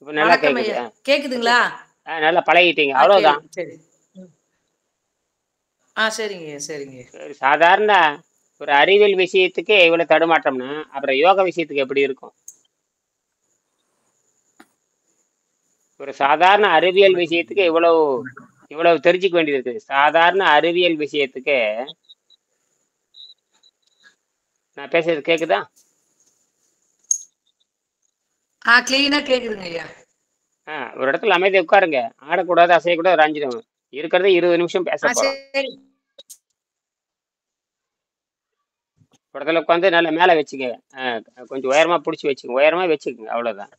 இப்ப நல்லா வணக்கம் கேக்குது. ஐயா. கேக்குதுங்களா? நல்லா பழகிட்டீங்க. அவ்வளவுதான். கேளுங்க. சரி. ம். சரிங்க ஐயா, சரிங்க ஐயா. சரி, சாதாரண ஒரு அறிவியல் விஷயத்துக்கே இவ்வளவு தடுமாற்றம்னா, அப்புறம் யோகா விஷயத்துக்கு எப்படி இருக்கும்? ஒரு சாதாரண அறிவியல் விஷயத்துக்கு இவ்வளவு இவ்வளவு தெரிஞ்சுக்க வேண்டியது இருக்குது. சாதாரண அறிவியல் விஷயத்துக்கு நான் பேசுறது கேக்குதா? கிளீனா கேக்குதுங்க ஐயா. ஒரு இடத்துல அமைதியா உட்காருங்க. ஆடக்கூடாது, அசையக்கூடாது. ஒரு 5 நிமிஷம் இருக்கிறது 20 நிமிஷம் பேச போறோம். சரி. ஒரு இடத்துல உட்காந்து நல்லா மேல வச்சுக்க. கொஞ்சம் உயரமா பிடிச்சி வச்சுக்கோங்க. உயரமா வச்சுக்கோங்க. அவ்வளவுதான்.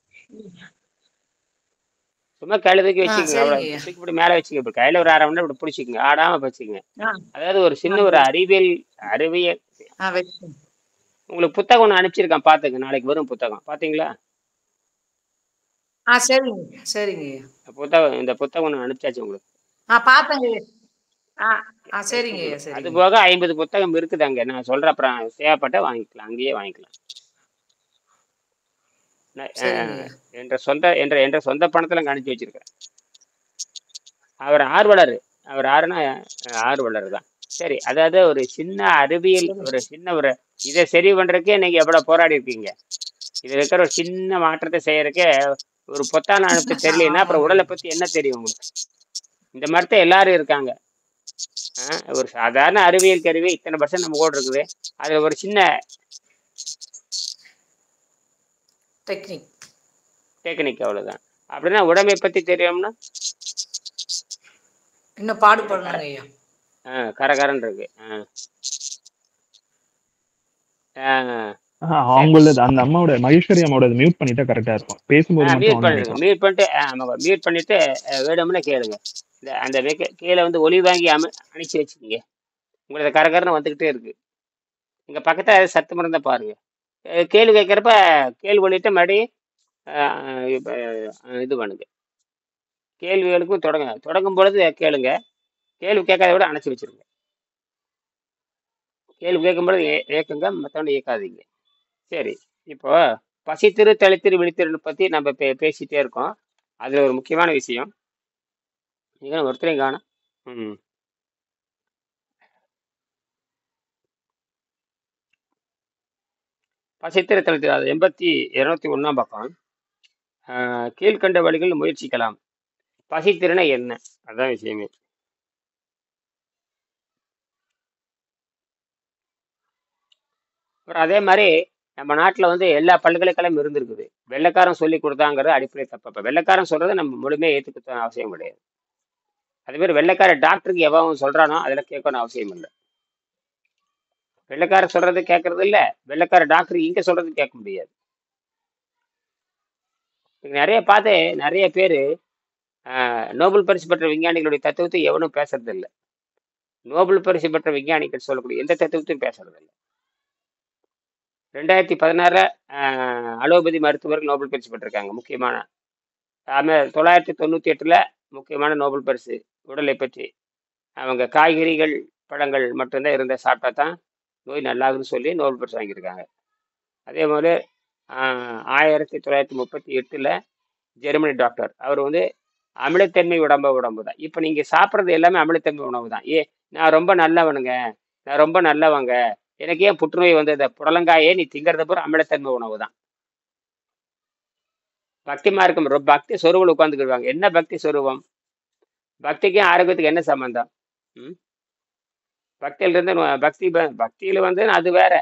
சும்மா கையில தூக்கி வச்சுக்கோங்க. சரிங்க அவ்வளவு ஐயா. தூக்கி இப்படி மேல வச்சுக்க. இப்ப கையில ஒரு 1/2 மணி நேரம் இப்படி பிடிச்சிக்கோங்க. ஆடாம வச்சுக்கோங்க. ஆ, அதாவது ஒரு ஆ, சின்ன ஒரு அறிவியல் அறிவியல் வச்சுக்கோங்க. உங்களுக்கு புத்தகம் ஒன்று அனுப்பிச்சிருக்கேன், பாத்துங்க. நாளைக்கு வரும் புத்தகம். பாத்தீங்களா? சரிங்க. சரிங்க ஐயா. இந்த புத்தகம் ஒன்று அனுப்பிச்சாச்சு உங்களுக்கு. பார்த்தேங்க ஐயா. ஆ, சரிங்க ஐயா, அது சரிங்க. போக 50 புத்தகம் இருக்குது அங்க. நான் சொல்றேன், அப்புறம் தேவைப்பட்ட வாங்கிக்கலாம். அங்கேயே வாங்கிக்கலாம். சரிங்க ஐயா. என்ற சொந்த பணத்துல அங்க அனுப்பிச்சு வச்சிருக்கேன். அவர் ஆர்வலர். அவர் யாருன்னா ஆர்வலர் தான். சரி, அதாவது ஒரு சின்ன அறிவியல், ஒரு சின்ன ஒரு இதை சரி பண்றதுக்கே நீங்க எவ்வளவு போராடி இருக்கீங்க. இதுல இருக்கிற ஒரு சின்ன மாற்றத்தை செய்யறதுக்கே ஒரு பொத்தான அனுப்ப தெரியலன்னா அப்புறம் ஆமாங்க உடலை ஐயா. பத்தி என்ன தெரியும் உங்களுக்கு? இந்த மாதிரி தான் எல்லாரும் இருக்காங்க. ஒரு சாதாரண அறிவியல் கருவி இத்தனை பர்சன்ட் நம்ம கூட இருக்குது. அதுல ஒரு சின்ன டெக்னிக், அவ்வளவுதான். அப்படின்னா உடம்பை பத்தி தெரியும்னா இன்னும் பாடுபடணுங்க ஐயா. கரகரன்னு இருக்கு. அவங்களது அந்த அம்மாவோட மகேஸ்வரி அம்மாவோட மியூட் பண்ணிட்டா கரெக்டா இருக்கும். பேசும்போது மட்டும் மியூட் ஆன் பண்ணிடுங்க. பண்ணிக்கலாம். மியூட் பண்ணிட்டு வேணும்னா கேளுங்க. அந்த கீழே வந்து ஒலி வாங்கி அணைச்சி வச்சுக்கோங்க. உங்களுக்கு கரகரன்னு வந்துகிட்டே இருக்கு. இங்க பக்கத்துல சத்து மருந்த பாருங்க. கேள்வி கேட்கறப்ப கேள்வி பண்ணிட்டு மறுபடியும் இது பண்ணுங்க. கேள்விகளுக்கும் தொடங்கும் பொழுது கேளுங்க. கேள்வி கேட்காத விட அணைச்சி வச்சிருங்க. கேள்வி கேட்கும் பொழுது இயக்குங்க, மற்றவங்க இயக்காதீங்க. சரி, இப்போ பசித்திரு தளித்திரு விழித்திரு பத்தி நம்ம பேசிட்டே இருக்கோம். அதுல ஒரு முக்கியமான விஷயம் நீங்க ஒருத்தரையும் காணும். பசித்திரு தளித்திரு, அது 201 பக்கம். கீழ்கண்ட வழிகள் முயற்சிக்கலாம். பசித்திருனா என்ன? அதான் விஷயமே. அப்புறம் அதே மாதிரி நம்ம நாட்டுல வந்து எல்லா பல்கலைக்கழகம் இருந்திருக்குது. வெள்ளைக்காரன் சொல்லி கொடுத்தாங்கிறது அடிப்படை தப்பு. வெள்ளைக்காரன் சொல்றதை நம்ம முழுமையாக ஏற்றுக்க அவசியம் கிடையாது. அதே மாதிரி வெள்ளைக்கார டாக்டருக்கு எவன் சொல்றானோ அதில் கேட்கணும் அவசியம் இல்லை. வெள்ளைக்கார சொல்றது கேட்கறது இல்லை, வெள்ளைக்கார டாக்டர் இங்க சொல்றது கேட்க முடியாது. நிறைய பேரு நோபல் பரிசு பெற்ற விஞ்ஞானிகளுடைய தத்துவத்தை எவனும் பேசுறது இல்லை. நோபல் பரிசு பெற்ற விஞ்ஞானிகள் சொல்லக்கூடிய எந்த தத்துவத்தையும் பேசுறது இல்லை. 2016 அலோபதி மருத்துவர்கள் நோபல் பரிசு பெற்றிருக்காங்க. முக்கியமான 998 முக்கியமான நோபல் பரிசு உடலை பற்றி. அவங்க காய்கறிகள் பழங்கள் மட்டும்தான் இருந்த சாப்பிட்டா தான் நோய் நல்லாகுன்னு சொல்லி நோபல் பரிசு வாங்கியிருக்காங்க. அதே போல 1938 ஜெர்மனி டாக்டர் அவர் வந்து அமிலத்தன்மை உடம்பு தான். இப்போ நீங்க சாப்பிட்றது எல்லாமே அமிலத்தன்மை உணவு தான். நான் ரொம்ப நல்லவனுங்க, நான் ரொம்ப நல்லவங்க, எனக்கு ஏன் புற்றுநோய் வந்தது? புடலங்காயே நீ திங்கிறத பூரா அமிலத்தன்மை உணவு தான். பக்தி மார்க்கம் பக்தி சொருவில் உட்காந்துக்கிடுவாங்க. என்ன பக்தி சொருவம்? பக்திக்கும் ஆரோக்கியத்துக்கு என்ன சம்பந்தம்? பக்தியில வந்து அது வேற,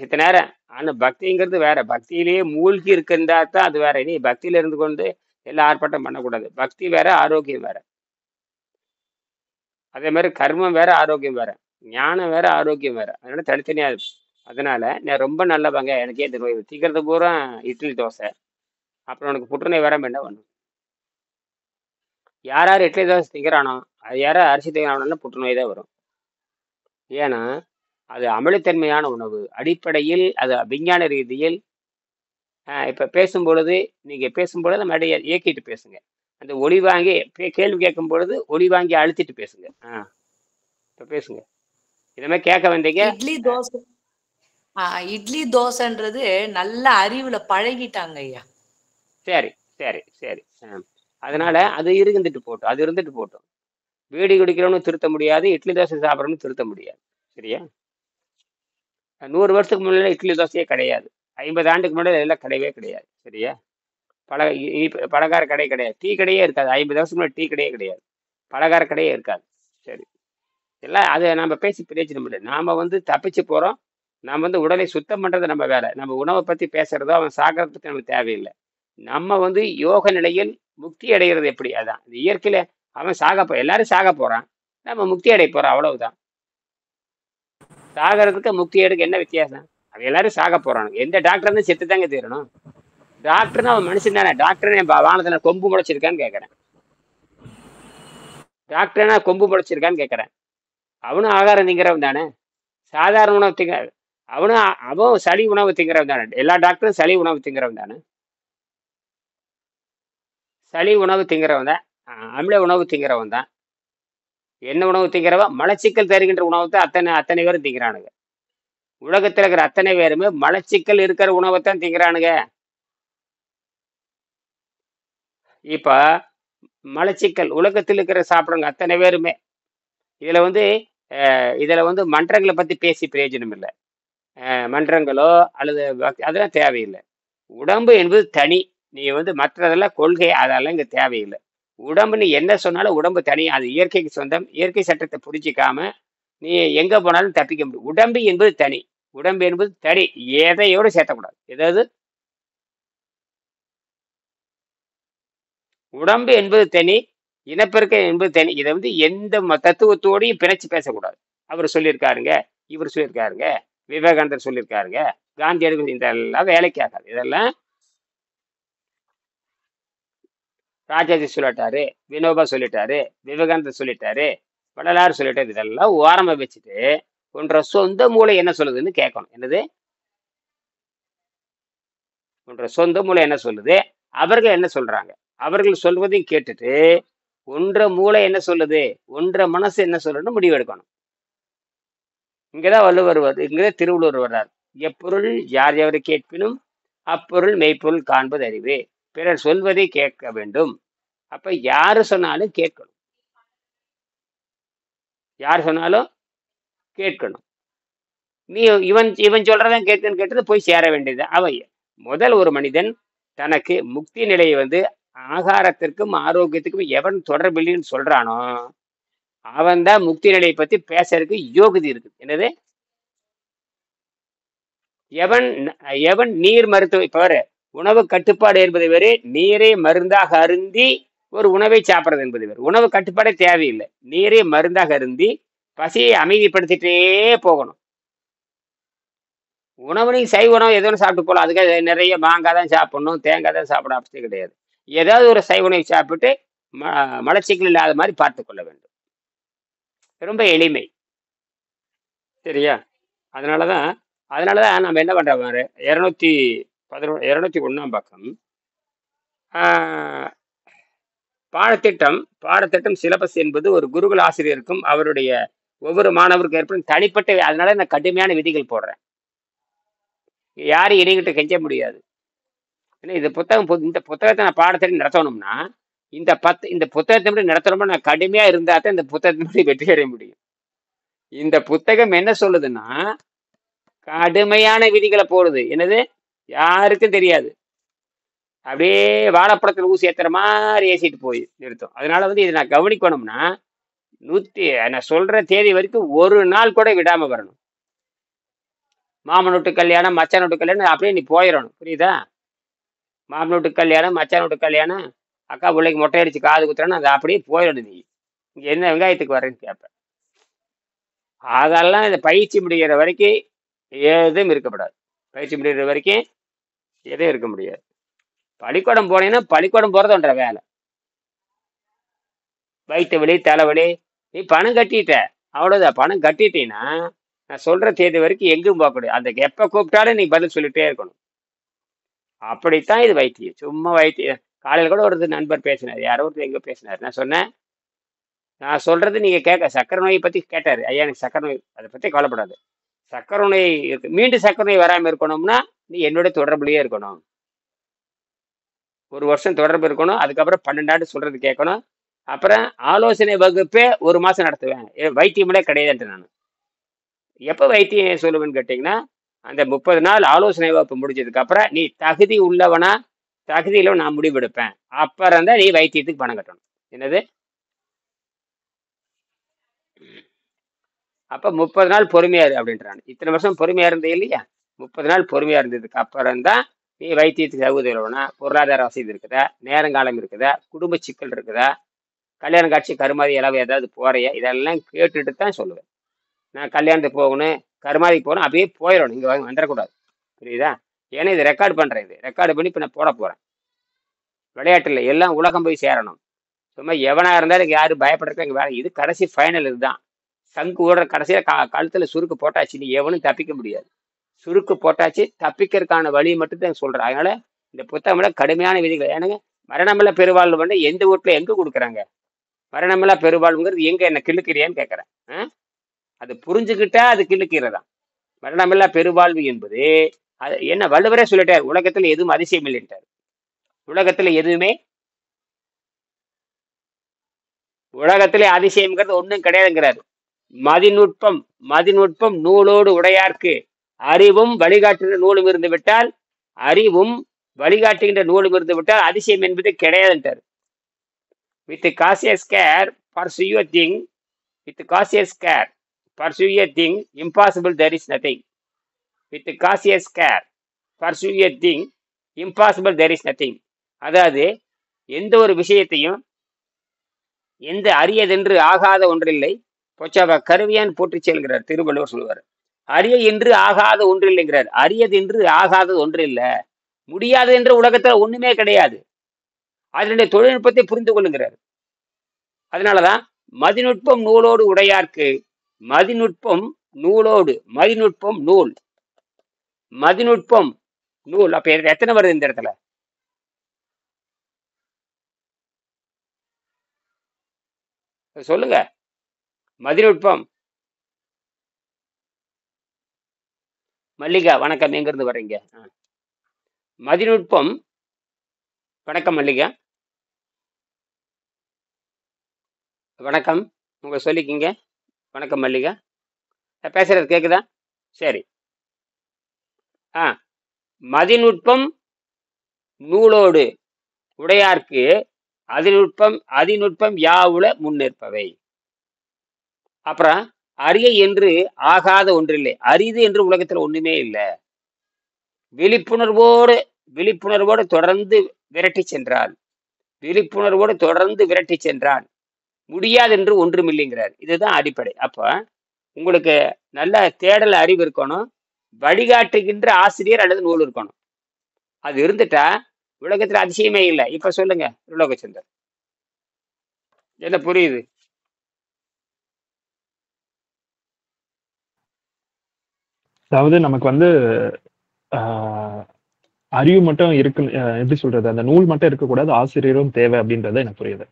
சித்த நேரம். ஆனா பக்திங்கிறது வேற. பக்தியிலேயே மூழ்கி இருக்கின்றா தான் அது வேற. இனி பக்தியில இருந்து கொண்டு எல்லாம் ஆர்ப்பாட்டம் பண்ணக்கூடாது. பக்தி வேற, ஆரோக்கியம் வேற. அதே மாதிரி கர்மம் வேற, ஆரோக்கியம் வேற. ஞானம் வேற, ஆரோக்கியம் வேற. அதனால தனித்தனியா இருக்கு. அதனால நான் ரொம்ப நல்லவங்க, எனக்கே இந்த நோய் தீக்கிறது பூரா இட்லி தோசை, அப்புறம் உனக்கு புற்றுநோய் வராம என்ன பண்ணும்? யார் இட்லி தோசை திங்கிறானோ, அது யாரும் அரிசி திங்கிறானோ புற்றுநோய் தான் வரும். ஏன்னா அது அமிலத்தன்மையான உணவு. அடிப்படையில் அது விஞ்ஞான ரீதியில் இப்ப பேசும்பொழுது நீங்க பேசும்பொழுது மறுபடியும் இயக்கிட்டு பேசுங்க. அந்த ஒளி வாங்கி கேள்வி கேட்கும் பொழுது ஒளி வாங்கி அழுத்திட்டு பேசுங்க. இப்ப பேசுங்க. இதுமே கேட்க வந்தீங்க. இட்லி தோசைன்றது நல்ல அறிவுல பழகிட்டாங்க ஐயா. சரி, சரி, சரி. அதனால அது இருந்துட்டு போட்டும். பீடி குடிக்கிறவனும் திருத்த முடியாது, இட்லி தோசை சாப்பிட்றவனும் திருத்த முடியாது. சரியா? 100 வருஷத்துக்கு முன்னாடி இட்லி தோசையே கிடையாது. 50 ஆண்டுக்கு முன்னாடி இதெல்லாம் கிடையவே கிடையாது. சரியா? இனிப்பு பலகார கடை கிடையாது. டீ கடையே இருக்காது. 50 வருஷத்துக்கு முன்னாடி டீ கடையே கிடையாது. பலகார கடையே இருக்காது. சரி. எல்லாம் அதை நம்ம பேசி பிரயோஜனம் இல்லை. நாம வந்து தப்பிச்சு போறோம். நாம வந்து உடலை சுத்தம் பண்றது நம்ம வேலை. நம்ம உணவை பத்தி பேசுறதோ அவன் சாகிறத பத்தி நமக்கு தேவையில்லை. நம்ம வந்து யோக நிலையில் முக்தி அடைகிறது எப்படி? அதான் இந்த இயற்கையில அவன் எல்லாரும் சாக போறான். நம்ம முக்தி அடைய போறோம், அவ்வளவுதான். சாகிறதுக்கு முக்தி அடைக்கு என்ன வித்தியாசம்? அவன் எல்லாரும் சாக போறானுங்க. எந்த டாக்டர் வந்து செத்து தாங்க தீரணும். டாக்டர்னா அவன் மனுஷன் தானே. டாக்டர் என் வானத்துல கொம்பு முளைச்சிருக்கான்னு கேட்கறேன். டாக்டர்னா கொம்பு முளைச்சிருக்கான்னு கேட்கறேன். அவனும் ஆகாரம் திங்கிறவன் தானே. சாதாரண உணவு திங்க அவன் சளி உணவு திங்கிறவன் தானே. எல்லா டாக்டரும் சளி உணவு திங்கிறவன் தானே. சளி உணவு திங்கிறவன் தான். அமில உணவு திங்கிறவன் தான். என்ன உணவு திங்கிறவன்? மலச்சிக்கல் தருகின்ற உணவு தான் அத்தனை பேரும் திங்கிறானுங்க. உலகத்துல இருக்கிற அத்தனை பேருமே மலச்சிக்கல் இருக்கிற உணவைத்தான் திங்கிறானுங்க. இப்ப மலச்சிக்கல் உலகத்தில் இருக்கிற சாப்பிடுறவங்க அத்தனை பேருமே இதுல வந்து மன்றங்களை பத்தி பேசி பிரயோஜனம் இல்லை. மன்றங்களோ அல்லது அதெல்லாம் தேவையில்லை. உடம்பு என்பது தனி. நீ வந்து மற்றதெல்லாம் கொள்கை, அதெல்லாம் இங்க தேவையில்லை. உடம்பு நீ என்ன சொன்னாலும் உடம்பு தனி. அது இயற்கைக்கு சொந்தம். இயற்கை சட்டத்தை புரிஞ்சிக்காம நீ எங்க போனாலும் தப்பிக்க முடியும். உடம்பு என்பது தனி. உடம்பு என்பது தனி. எதையோடு சேர்த்தக்கூடாது. ஏதாவது உடம்பு என்பது தனி, இனப்பெருக்கம் என்பது தனி. இதை வந்து எந்த தத்துவத்தோடையும் பிணைச்சு பேசக்கூடாது. அவர் சொல்லியிருக்காருங்க, இவர் சொல்லியிருக்காருங்க, விவேகானந்தர் சொல்லியிருக்காருங்க, காந்தியடிகள், இதெல்லாம் வேலைக்கு ஆகாது. இதெல்லாம் ராஜாஜி சொல்லிட்டாரு, வினோபா சொல்லிட்டாரு, விவேகானந்தர் சொல்லிட்டாரு, வள்ளலார் சொல்லிட்டாரு. இதெல்லாம் ஓரமா வச்சுட்டு உன்ற சொந்த மூளை என்ன சொல்லுதுன்னு கேட்கணும். என்னது? உன்ற சொந்த மூளை என்ன சொல்லுது, அவர்கள் என்ன சொல்றாங்க, அவர்கள் சொல்வதையும் கேட்டுட்டு ஒன்ற மூளை என்ன சொல்லுது, ஒன்ற மனசு என்ன சொல்லுன்னு முடிவெடுக்கணும். இங்கதான் வள்ளுவர் இங்கதான் திருவள்ளுவர் வர்றார். எப்பொருள் யார் எவரை கேட்பினும் அப்பொருள் மெய்ப்பொருள் காண்பது அறிவு. பிறர் சொல்வதை கேட்க வேண்டும். அப்ப யாரு சொன்னாலும் கேட்கணும். யார் சொன்னாலும் கேட்கணும். நீ இவன் சொல்றதான் கேட்கன்னு கேட்டது போய் சேர வேண்டியது. முதல் ஒரு மனிதன் தனக்கு முக்தி நிலையை வந்து ஆகாரத்திற்கும் ஆரோக்கியத்துக்கும் எவன் தொடர்பில்லைன்னு சொல்றானோ அவன் தான் முக்தி நிலையை பத்தி பேசுறதுக்கு யோகிதை இருக்கு. என்னது? எவன் நீர் மருத்துவ இப்ப உணவு கட்டுப்பாடு என்பது வேறு, நீரை மருந்தாக அருந்தி ஒரு உணவை சாப்பிட்றது என்பது வேறு. உணவு கட்டுப்பாடே தேவையில்லை. நீரை மருந்தாக அருந்தி பசியை அமைதிப்படுத்திட்டே போகணும். உணவு நீங்க சைவ உணவு எதுவும் சாப்பிட்டு போகலாம். அதுக்காக நிறைய மாங்காய் தான் சாப்பிடணும், தேங்காய் தான் சாப்பிட அவசியம் கிடையாது. ஏதாவது ஒரு சைவ உணவை சாப்பிட்டு மலச்சிக்கல் இல்லாத மாதிரி பார்த்து கொள்ள வேண்டும். ரொம்ப எளிமை. சரியா? அதனாலதான் நம்ம என்ன பண்றோம், 201 பக்கம் பாடத்திட்டம் சிலபஸ் என்பது ஒரு குருகுல ஆசிரியருக்கும் அவருடைய ஒவ்வொரு மாணவருக்கும் ஏற்படும் தனிப்பட்ட. அதனால நான் கடுமையான விதிகள் போடுறேன். யாரும் இணைகிட்ட கெஞ்ச முடியாது. ஏன்னா இந்த புத்தகத்தை நான் பாடத்திட்டம் நடத்தணும்னா இந்த புத்தகத்தை மட்டும் நடத்தணும்னா நான் கடுமையா இருந்தா தான் இந்த புத்தகத்தை மட்டும் வெற்றி அடைய முடியும். இந்த புத்தகம் என்ன சொல்லுதுன்னா கடுமையான விதிகளை போடுது. என்னது? யாருக்கும் தெரியாது. அப்படியே வாழைப்பழத்தில் ஊசி ஏத்துற மாதிரி ஏசிட்டு போய் நிறுத்தும். அதனால வந்து இதை நான் கவனிக்கணும்னா நான் சொல்ற தேதி வரைக்கும் ஒரு நாள் கூட விடாம வரணும். மாமன் வீட்டு கல்யாணம், மச்சான் வீட்டு கல்யாணம், அப்படியே நீ போயிடணும். புரியுதா? மாமன் வீட்டு கல்யாணம், மச்சான் வீட்டு கல்யாணம், அக்கா பிள்ளைக்கு மொட்டை அடிச்சு காது குத்துறேன்னு அது அப்படியே போயிடணும். நீ இங்க என்ன வெங்காயத்துக்கு வரேன்னு கேட்பேன். அதெல்லாம் இந்த பயிற்சி முடிகிற வரைக்கும் எதுவும் இருக்கப்படாது. பயிற்சி முடிகிற வரைக்கும் எதுவும் இருக்க முடியாது. பள்ளிக்கூடம் போனீங்கன்னா பள்ளிக்கூடம் போறதுன்ற வேலை. வயிற்று வலி, தலைவலி, நீ பணம் கட்டிட்ட, அவ்வளவுதான். பணம் கட்டிட்டீங்கன்னா நான் சொல்ற தேதி வரைக்கும் எங்கும் போகக்கூடாது. அந்த எப்ப கூப்பிட்டாலும் நீ பதில் சொல்லிட்டே இருக்கணும். அப்படித்தான் இது வைத்தியம். சும்மா வைத்தியம். காலையில் கூட ஒரு நண்பர் பேசினார், யாரோ ஒருத்தர் எங்க பேசினார். நான் சொன்னேன், நான் சொல்றது நீங்க கேட்க. சக்கரை நோயை பத்தி கேட்டாரு. ஐயா எனக்கு சக்கரை நோய், அதை பத்தி கவலைப்படாது. சக்கரை நோய் இருக்கு, மீண்டும் சக்கரை நோய் வராம இருக்கணும்னா நீ என்னோட தொடர்புலயே இருக்கணும். 1 வருஷம் தொடர்பு இருக்கணும். அதுக்கப்புறம் 12 ஆண்டு சொல்றது கேட்கணும். அப்புறம் ஆலோசனை வகுப்பே 1 மாசம் நடத்துவேன். வைத்தியமே கிடையாதுன்ட்டு நான். எப்ப வைத்தியம் சொல்லுவேன்னு கேட்டீங்கன்னா, அந்த 30 நாள் ஆலோசனை வகுப்பு முடிஞ்சதுக்கு அப்புறம் நீ தகுதி உள்ளவனா, தகுதி இல்லவனா நான் முடிவெடுப்பேன். அப்புறம் தான் நீ வைத்தியத்துக்கு பணம் கட்டணும். என்னது? அப்ப 30 நாள் பொறுமையா இரு அப்படின்றான். இத்தனை வருஷம் பொறுமையா இருந்தே இல்லையா? 30 நாள் பொறுமையா இருந்ததுக்கு அப்புறம் தான் நீ வைத்தியத்துக்கு தகுதி உள்ளவனா, பொருளாதார வசதி இருக்குதா, நேரங்காலம் இருக்குதா, குடும்ப சிக்கல் இருக்குதா, கல்யாணம் காட்சி கருமாதி இளவு ஏதாவது போறியா, இதெல்லாம் கேட்டுட்டு தான் சொல்லுவேன். நான் கல்யாணத்துக்கு போகணும், கருமாதிக்கு போகணும், அப்படியே போயிடணும். இங்க வந்துடக்கூடாது. புரியுதா? ஏன்னா இது ரெக்கார்டு பண்றேன். இது ரெக்கார்டு பண்ணி இப்ப நான் போட போறேன். விளையாட்டுல எல்லாம் உலகம் போய் சேரணும். சும்மா எவனா இருந்தாலும் இங்க யாரும் பயப்படுறதுக்கு இங்க வேலை. இது கடைசி ஃபைனல். இதுதான் சங்கு ஓடுற கடைசியில கழுத்துல சுருக்கு போட்டாச்சு. நீ எவனும் தப்பிக்க முடியாது. சுருக்கு போட்டாச்சு, தப்பிக்கிறதுக்கான வழி மட்டும் தான் சொல்றேன். அதனால இந்த புத்தகம்ல கடுமையான விதிகள். ஏன்னாங்க மரணமில்லா பெருவாழ்வு வந்து எந்த வீட்டுல எங்க கொடுக்குறாங்க? மரணமில்லா பெருவாழ்வுங்கிறது எங்க என்ன கிள்ளுக்கிறியான்னு கேட்கறேன். அது புரிஞ்சுக்கிட்டா அது கிள்ளுக்கிறதான். மரணமில்லா பெருவாழ்வு என்பது அது என்ன வள்ளுவரே சொல்லிட்டார், உலகத்துல எதுவும் அதிசயம் இல்லைன்ட்டார். உலகத்துல எதுவுமே உலகத்திலே அதிசயம்ங்கிறது ஒண்ணும் கிடையாதுங்கிறாரு. மதிநுட்பம் மதிநுட்பம் நூலோடு உடையார்க்கு அறிவும் வழிகாட்டுகின்ற நூலும் இருந்து விட்டால் அறிவும் வழிகாட்டுகின்ற நூலும் இருந்து விட்டால் அதிசயம் என்பது கிடையாதுன்றார். With cautious care pursue a thing, with cautious care pursue a thing, impossible there is nothing. With cautious care pursue a thing, impossible there is nothing. அதாவது எந்த ஒரு விஷயத்தையும் எந்த அரியதென்று ஆகாத ஒன்றில்லை பொச்சாவ கருவியான் போற்றி செல்கிறார் திருவள்ளுவர் சொல்லுவார். அரிய என்று ஆகாத ஒன்றில்லைங்கிறார். அரியது என்று ஆகாதது ஒன்றில்ல, முடியாது என்ற உலகத்துல ஒண்ணுமே கிடையாது. அதனுடைய தொழில்நுட்பத்தை புரிந்து கொள்ளுங்கிறார். அதனாலதான் மதிநுட்பம் நூலோடு உடையார்க்கு, மதிநுட்பம் நூலோடு, மதிநுட்பம் நூல், மதிநுட்பம் நூல். அப்ப எத்தனை வருது இந்த இடத்துல? சொல்லுங்க. மதிநுட்பம். மல்லிகா வணக்கம், எங்க இருந்து வர்றீங்க? மதிநுட்பம். வணக்கம் மல்லிகா, வணக்கம். உங்க சொல்லிக்கிங்க. வணக்கம் மல்லிகா, பேசுறது கேக்குதா? சரி. மதிநுட்பம் நூலோடு உடையார்க்கு அதிநுட்பம் யாவுல முன்னிற்பவை. அப்புறம் அரிய என்று ஆகாத ஒன்றில்லை, அரிது என்று உலகத்துல ஒண்ணுமே இல்லை. விழிப்புணர்வோடு தொடர்ந்து விரட்டி சென்றால், விழிப்புணர்வோடு தொடர்ந்து விரட்டி சென்றால் முடியாது என்று ஒன்றுமில்லைங்கிறார். இதுதான் அடிப்படை. அப்ப உங்களுக்கு நல்ல தேடல் அறிவு இருக்கணும், வழிகாட்டுகின்ற ஆசிரியர் அல்லது நூல் இருக்கணும். அது இருந்துட்டா உலகத்துல அதிசயமே இல்லை. இப்ப சொல்லுங்க உலோகச்சந்தர், என்ன புரியுது? அதாவது நமக்கு வந்து அறிவு மட்டும் இருக்கு, எப்படி சொல்றது, அந்த நூல் மட்டும் இருக்கக்கூடாது, ஆசிரியரும் தேவை அப்படின்றத எனக்கு புரியுது.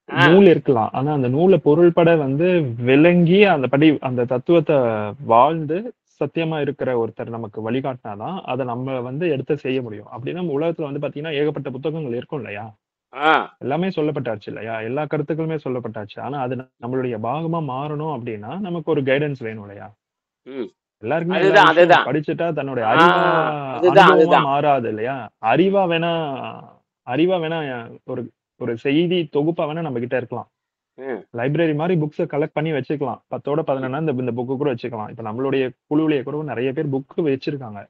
நூல் இருக்கலாம், ஆனா அந்த நூலை பொருள்பட வந்து விளங்கி அந்த படி அந்த தத்துவத்தை வாழ்ந்து சத்தியமா இருக்கிற ஒருத்தர் நமக்கு வழிகாட்டினாதான் அதை நம்ம வந்து எடுத்து செய்ய முடியும். அப்படின்னா நம்ம உலகத்துல வந்து பாத்தீங்கன்னா ஏகப்பட்ட புத்தகங்கள் இருக்கும் இல்லையா, எல்லாமே சொல்லப்பட்டாச்சு இல்லையா, எல்லா கருத்துக்களுமே சொல்லப்பட்டாச்சு. ஆனா அது நம்மளுடைய பாகமா மாறணும் அப்படின்னா நமக்கு ஒரு கைடன்ஸ் வேணும் இல்லையா. எல்லாருக்குமே படிச்சுட்டா தன்னுடைய அறிவா மாறாது இல்லையா. அறிவா வேணா ஒரு ஒரு செய்தி தொகுப்பா வேணா நம்ம கிட்ட இருக்கலாம். லைப்ரரி மாதிரி புக்ஸை கலெக்ட் பண்ணி வச்சுக்கலாம். 10ஓட 11 இந்த புக்கு கூட வச்சுக்கலாம். இப்ப நம்மளுடைய குழுவிலேயே கூட நிறைய பேர் புக்கு வச்சிருக்காங்க.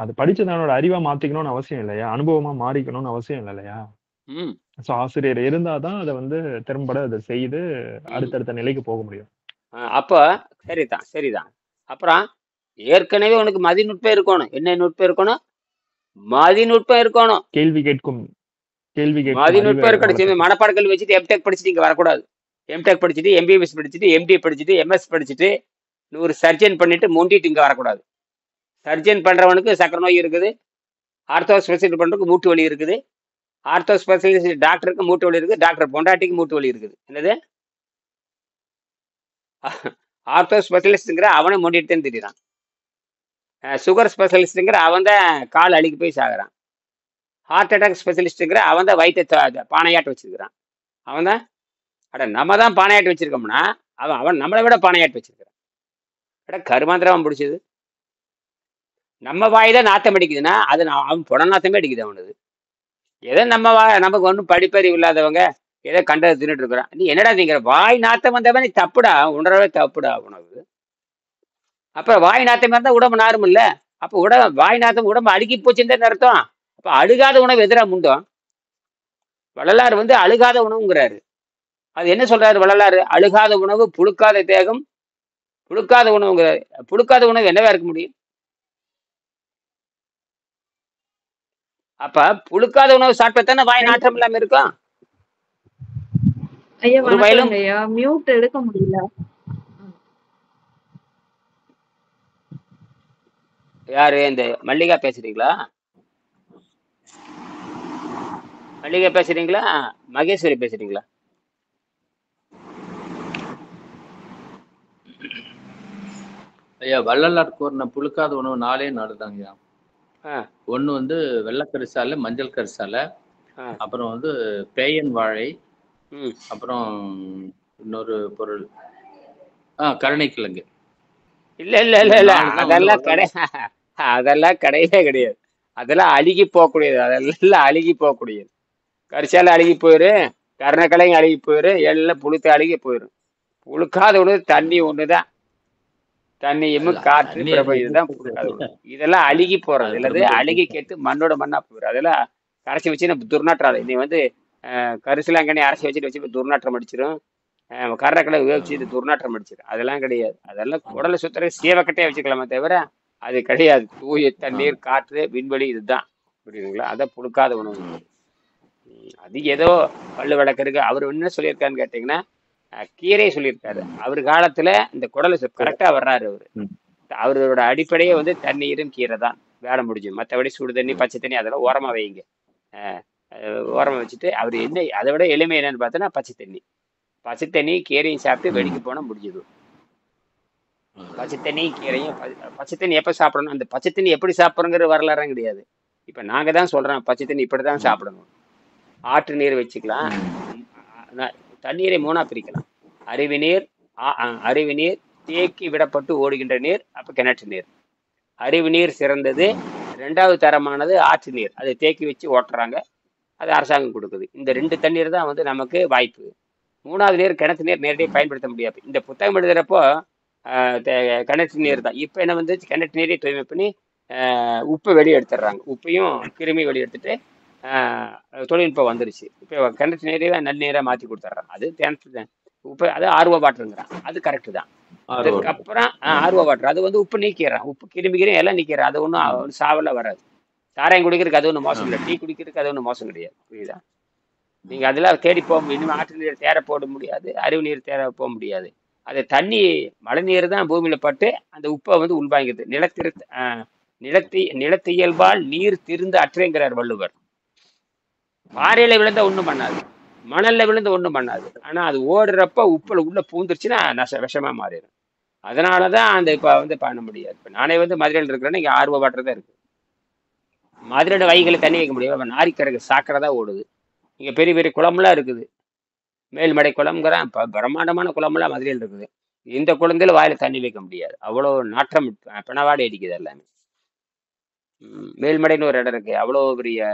அது படிச்சு தன்னோட அறிவா மாத்திக்கணும்னு அவசியம் இல்லையா, அனுபவமா மாறிக்கணும்னு அவசியம் இல்லை இல்லையா. சோ ஆசிரியர் இருந்தாதான் அதை வந்து திறம்பட அதை செய்து அடுத்தடுத்த நிலைக்கு போக முடியும். அப்ப சரிதான். அப்புறம் ஏற்கனவே உனக்கு மதிநுட்பம் இருக்கணும். என்ன நுட்பம் இருக்கணும்? மதிநுட்பம் இருக்கணும். கேள்வி கேட்கும் மதிநுட்பம் இருக்கணும். மனப்பாட கல்வி வச்சுட்டு எம்டெக் படிச்சுட்டு இங்க வரக்கூடாது. எம்டெக் படிச்சுட்டு எம்பிபிஎஸ் படிச்சுட்டு எம்டி படிச்சுட்டு எம்எஸ் படிச்சுட்டு ஒரு சர்ஜன் பண்ணிட்டு மொண்டிட்டு இங்க வரக்கூடாது. சர்ஜன் பண்றவனுக்கு சக்கரை நோய் இருக்குது, ஆர்த்தோ ஸ்பெஷலிஸ்ட் பண்றதுக்கு மூட்டு வலி இருக்குது, ஆர்த்தோ ஸ்பெஷலிஸ்ட் டாக்டருக்கு மூட்டு வலி இருக்குது, டாக்டர் பொண்டாட்டிக்கு மூட்டு வலி இருக்குது. என்னது ஆர்த்தோ ஸ்பெஷலிஸ்ட்ங்கிற அவனை மொண்டிட்டு தான் தெரியுறான். சுகர் ஸ்பெஷலிஸ்ட்ங்கிற அவன் தான் கால் அழுகி போய் சாகுறான். ஹார்ட் அட்டாக் ஸ்பெஷலிஸ்ட்டுங்கிற அவன் தான் வயிற்றை பானையாட்டு வச்சிருக்கிறான். அவன் தான் அட நம்ம தான் பானையாட்டு வச்சிருக்கோம்னா அவன் நம்மளை விட பானையாட்டு வச்சிருக்கிறான். அட கருமாந்திரம் பிடிச்சது. நம்ம வாய் தான் நாத்தம் அடிக்குதுன்னா அது அவன் புன நாத்தமே அடிக்குது அவனுது. ஏதோ நமக்கு ஒன்றும் படிப்பறிவு இல்லாதவங்க ஏதோ கண்டதை தின்னுட்டு இருக்கிறான். நீ என்னடா திங்கிற? வாய் நாத்தம் வந்தவன் நீ தப்புடா, உணரவே தப்புடா உனக்கு. அப்புறம் வாய் நாத்தம் இருந்தால் உடம்பு நாரும் இல்லை. அப்போ வாய் நாத்தம் உடம்பு அழுகி போச்சுன்னு அர்த்தம். அப்போ அழுகாத உணவு எதிராக முண்டோம். வள்ளலார் வந்து அழுகாத உணவுங்கிறாரு. அது என்ன சொல்றாரு வள்ளலார்? அழுகாத உணவு புழுக்காத தேகம், புழுக்காத உணவுங்கிறாரு. புழுக்காத உணவு என்னவா இருக்க முடியும்? அப்ப புழுக்காத உணவு சாப்பிட்டா தானே வாய் நாற்றம் இல்லாம இருக்கும். ஐயா ஒரு வயலும் வணக்கம் ஐயா, மியூட் எடுக்க முடியல. யாரு இந்த மல்லிகா பேசுறீங்களா? மல்லிகா பேசுறீங்களா? மகேஸ்வரி பேசுறீங்களா? ஐயா வள்ளலார் கூறின புழுக்காத உணவு 4 தாங்கய்யா. ஒண்ணு வந்து வெள்ளக்கரிசாலை, மஞ்சள் கரிசாலை, அப்புறம் வந்து பேயன் வாழை, அப்புறம் இன்னொரு பொருள் கருணைக்கிழங்கு. இல்ல இல்ல இல்ல இல்ல அதெல்லாம் அதெல்லாம் கிடையவே கிடையாது. அதெல்லாம் அழுகி போகக்கூடியது. அதெல்லாம் அழுகி போகக்கூடியது. கரிசாலை அழுகி போயிரு, கருணைக்கிழங்கு அழுகி போயிரு, எல்லாம் புழுத்து அழுகி போயிரும். புழுக்காத உணவு தண்ணி ஒண்ணுதான். தண்ணியும் காற்று இதுதான் புழுக்காத உணவு. இதெல்லாம் அழுகி போறது இல்லது, அழுகி கேட்டு மண்ணோட மண்ணா போயிடும். அதெல்லாம் கரைச்சி வச்சு நம்ம துர்நாற்றம். நீ வந்து கரிசலாங்கண்ணி அரைச்சி வச்சு துர்நாற்றம் அடிச்சிடும். கருணைக்கிழங்கு வேவிச்சு துர்நாற்றம் அடிச்சிடும். அதெல்லாம் கிடையாது. அதெல்லாம் குடலை சுத்துற சேவக்கட்டையே வச்சுக்கலாமே தவிர அது கிடையாது. தூய தண்ணீர், காற்று, விண்வெளி, இதுதான். புரியுதுங்களா? அதான் புழுக்காத உணவு. அது ஏதோ பல்லு விளக்கருக்கு அவர் என்ன சொல்லியிருக்காருன்னு கேட்டீங்கன்னா, கீரையை சொல்லியிருக்காரு. அவர் காலத்துல இந்த குடலை கரெக்டா வர்றாரு. அவரோட அடிப்படையே வந்து தண்ணீரும் கீரை தான். வேலை முடிஞ்சு. மற்றபடி சுடு தண்ணி, பச்சை தண்ணி அதெல்லாம் ஓரமா வைங்க. ஓரமா வச்சுட்டு அவர் என்ன அதை விட எளிமை என்னன்னு பார்த்தோன்னா பச்சை தண்ணி கீரையும் சாப்பிட்டு வெடிக்கு போனால் முடிஞ்சது. பச்சை தண்ணி கீரையும் பச்சை தண்ணி எப்போ சாப்பிடணும், அந்த பச்சை தண்ணி எப்படி சாப்பிட்றோங்கிற வரலாறும் கிடையாது. இப்போ நாங்கள் தான் சொல்கிறோம் பச்சை தண்ணி இப்படி தான் சாப்பிடணும். ஆற்று நீர் வச்சுக்கலாம். தண்ணீரை 3ஆக பிரிக்கலாம். அருவி நீர், தேக்கி விடப்பட்டு ஓடுகின்ற நீர், அப்போ கிணற்று நீர். அருவி நீர் சிறந்தது. 2வது தரமானது ஆற்று நீர். அதை தேக்கி வச்சு ஓட்டுறாங்க. அது அரசாங்கம் கொடுக்குது. இந்த 2 தண்ணீர் தான் வந்து நமக்கு வாய்ப்பு. 3வது நீர் கிணற்று நீர் நேரடியாக பயன்படுத்த முடியாது. இந்த புத்தகம் எழுதுகிறப்போ கிணற்று நீர் தான். இப்போ என்ன வந்து கிணற்று நீரை தூய்மை பண்ணி உப்பை வெளியே எடுத்துடுறாங்க. உப்பையும் கிருமி வெளியே எடுத்துட்டு தொழில்நுட்பம் வந்துருச்சு. இப்போ கிணற்று நீரை நல்லீராக மாற்றி கொடுத்துட்றாங்க. அது கிணற்று உப்பு, அது ஆர்வ வாட்டருங்கிறான். அது கரெக்டு தான். அதுக்கப்புறம் ஆர்வ வாட்டர் அது வந்து உப்பு நீக்கிறான். உப்பு கிருமிக்கிறேன் எல்லாம் நீக்கிறான். அது ஒன்றும் சாவெல்லாம் வராது. சாராயம் குடிக்கிறதுக்கு அது ஒன்றும் மோசம் இல்லை. டீ குடிக்கிறதுக்கு அது ஒன்றும் மோசம் கிடையாது. புரியுதா? நீங்கள் அதெல்லாம் தேடி போக முடியும். இனிமேல் ஆற்று நீர் தேர போட முடியாது, அருவி நீர் தேர போக முடியாது. அது தண்ணி மழை நீர் தான் பூமியில் பட்டு அந்த உப்பை வந்து உள்வாங்கிடுது. நிலத்தியல்பால் நீர் திருந்து அற்றேங்கிறார் வள்ளுவர். பாறையில விழுந்த ஒன்றும் பண்ணாது, மணல்ல விழுந்து ஒன்றும் பண்ணாது. ஆனால் அது ஓடுறப்ப உப்பில் உள்ள பூந்துருச்சுன்னா விஷமா மாறிடும். அதனால தான் அந்த இப்போ வந்து பண்ண முடியாது. இப்போ நானே வந்து மதுரையில் இருக்கிறேன்னா இங்கே ஆர்வ வாட்டர் தான் இருக்குது. மதுரையோட வைகளை தண்ணி வைக்க முடியும். அப்போ நாரிக்கரைக்கு சாக்கடை தான் ஓடுது. இங்கே பெரிய பெரிய குளம்லாம் இருக்குது. மேல்மடை குளம்ங்கிறான். இப்போ பிரம்மாண்டமான குளமெல்லாம் மதுரையில் இருக்குது. இந்த குளத்தில் வாயில் தண்ணி வைக்க முடியாது. அவ்வளோ நாற்றம், பிணவாடி அடிக்குது எல்லாமே. மேல்மடைன்னு ஒரு இடம் இருக்குது. அவ்வளோ பெரிய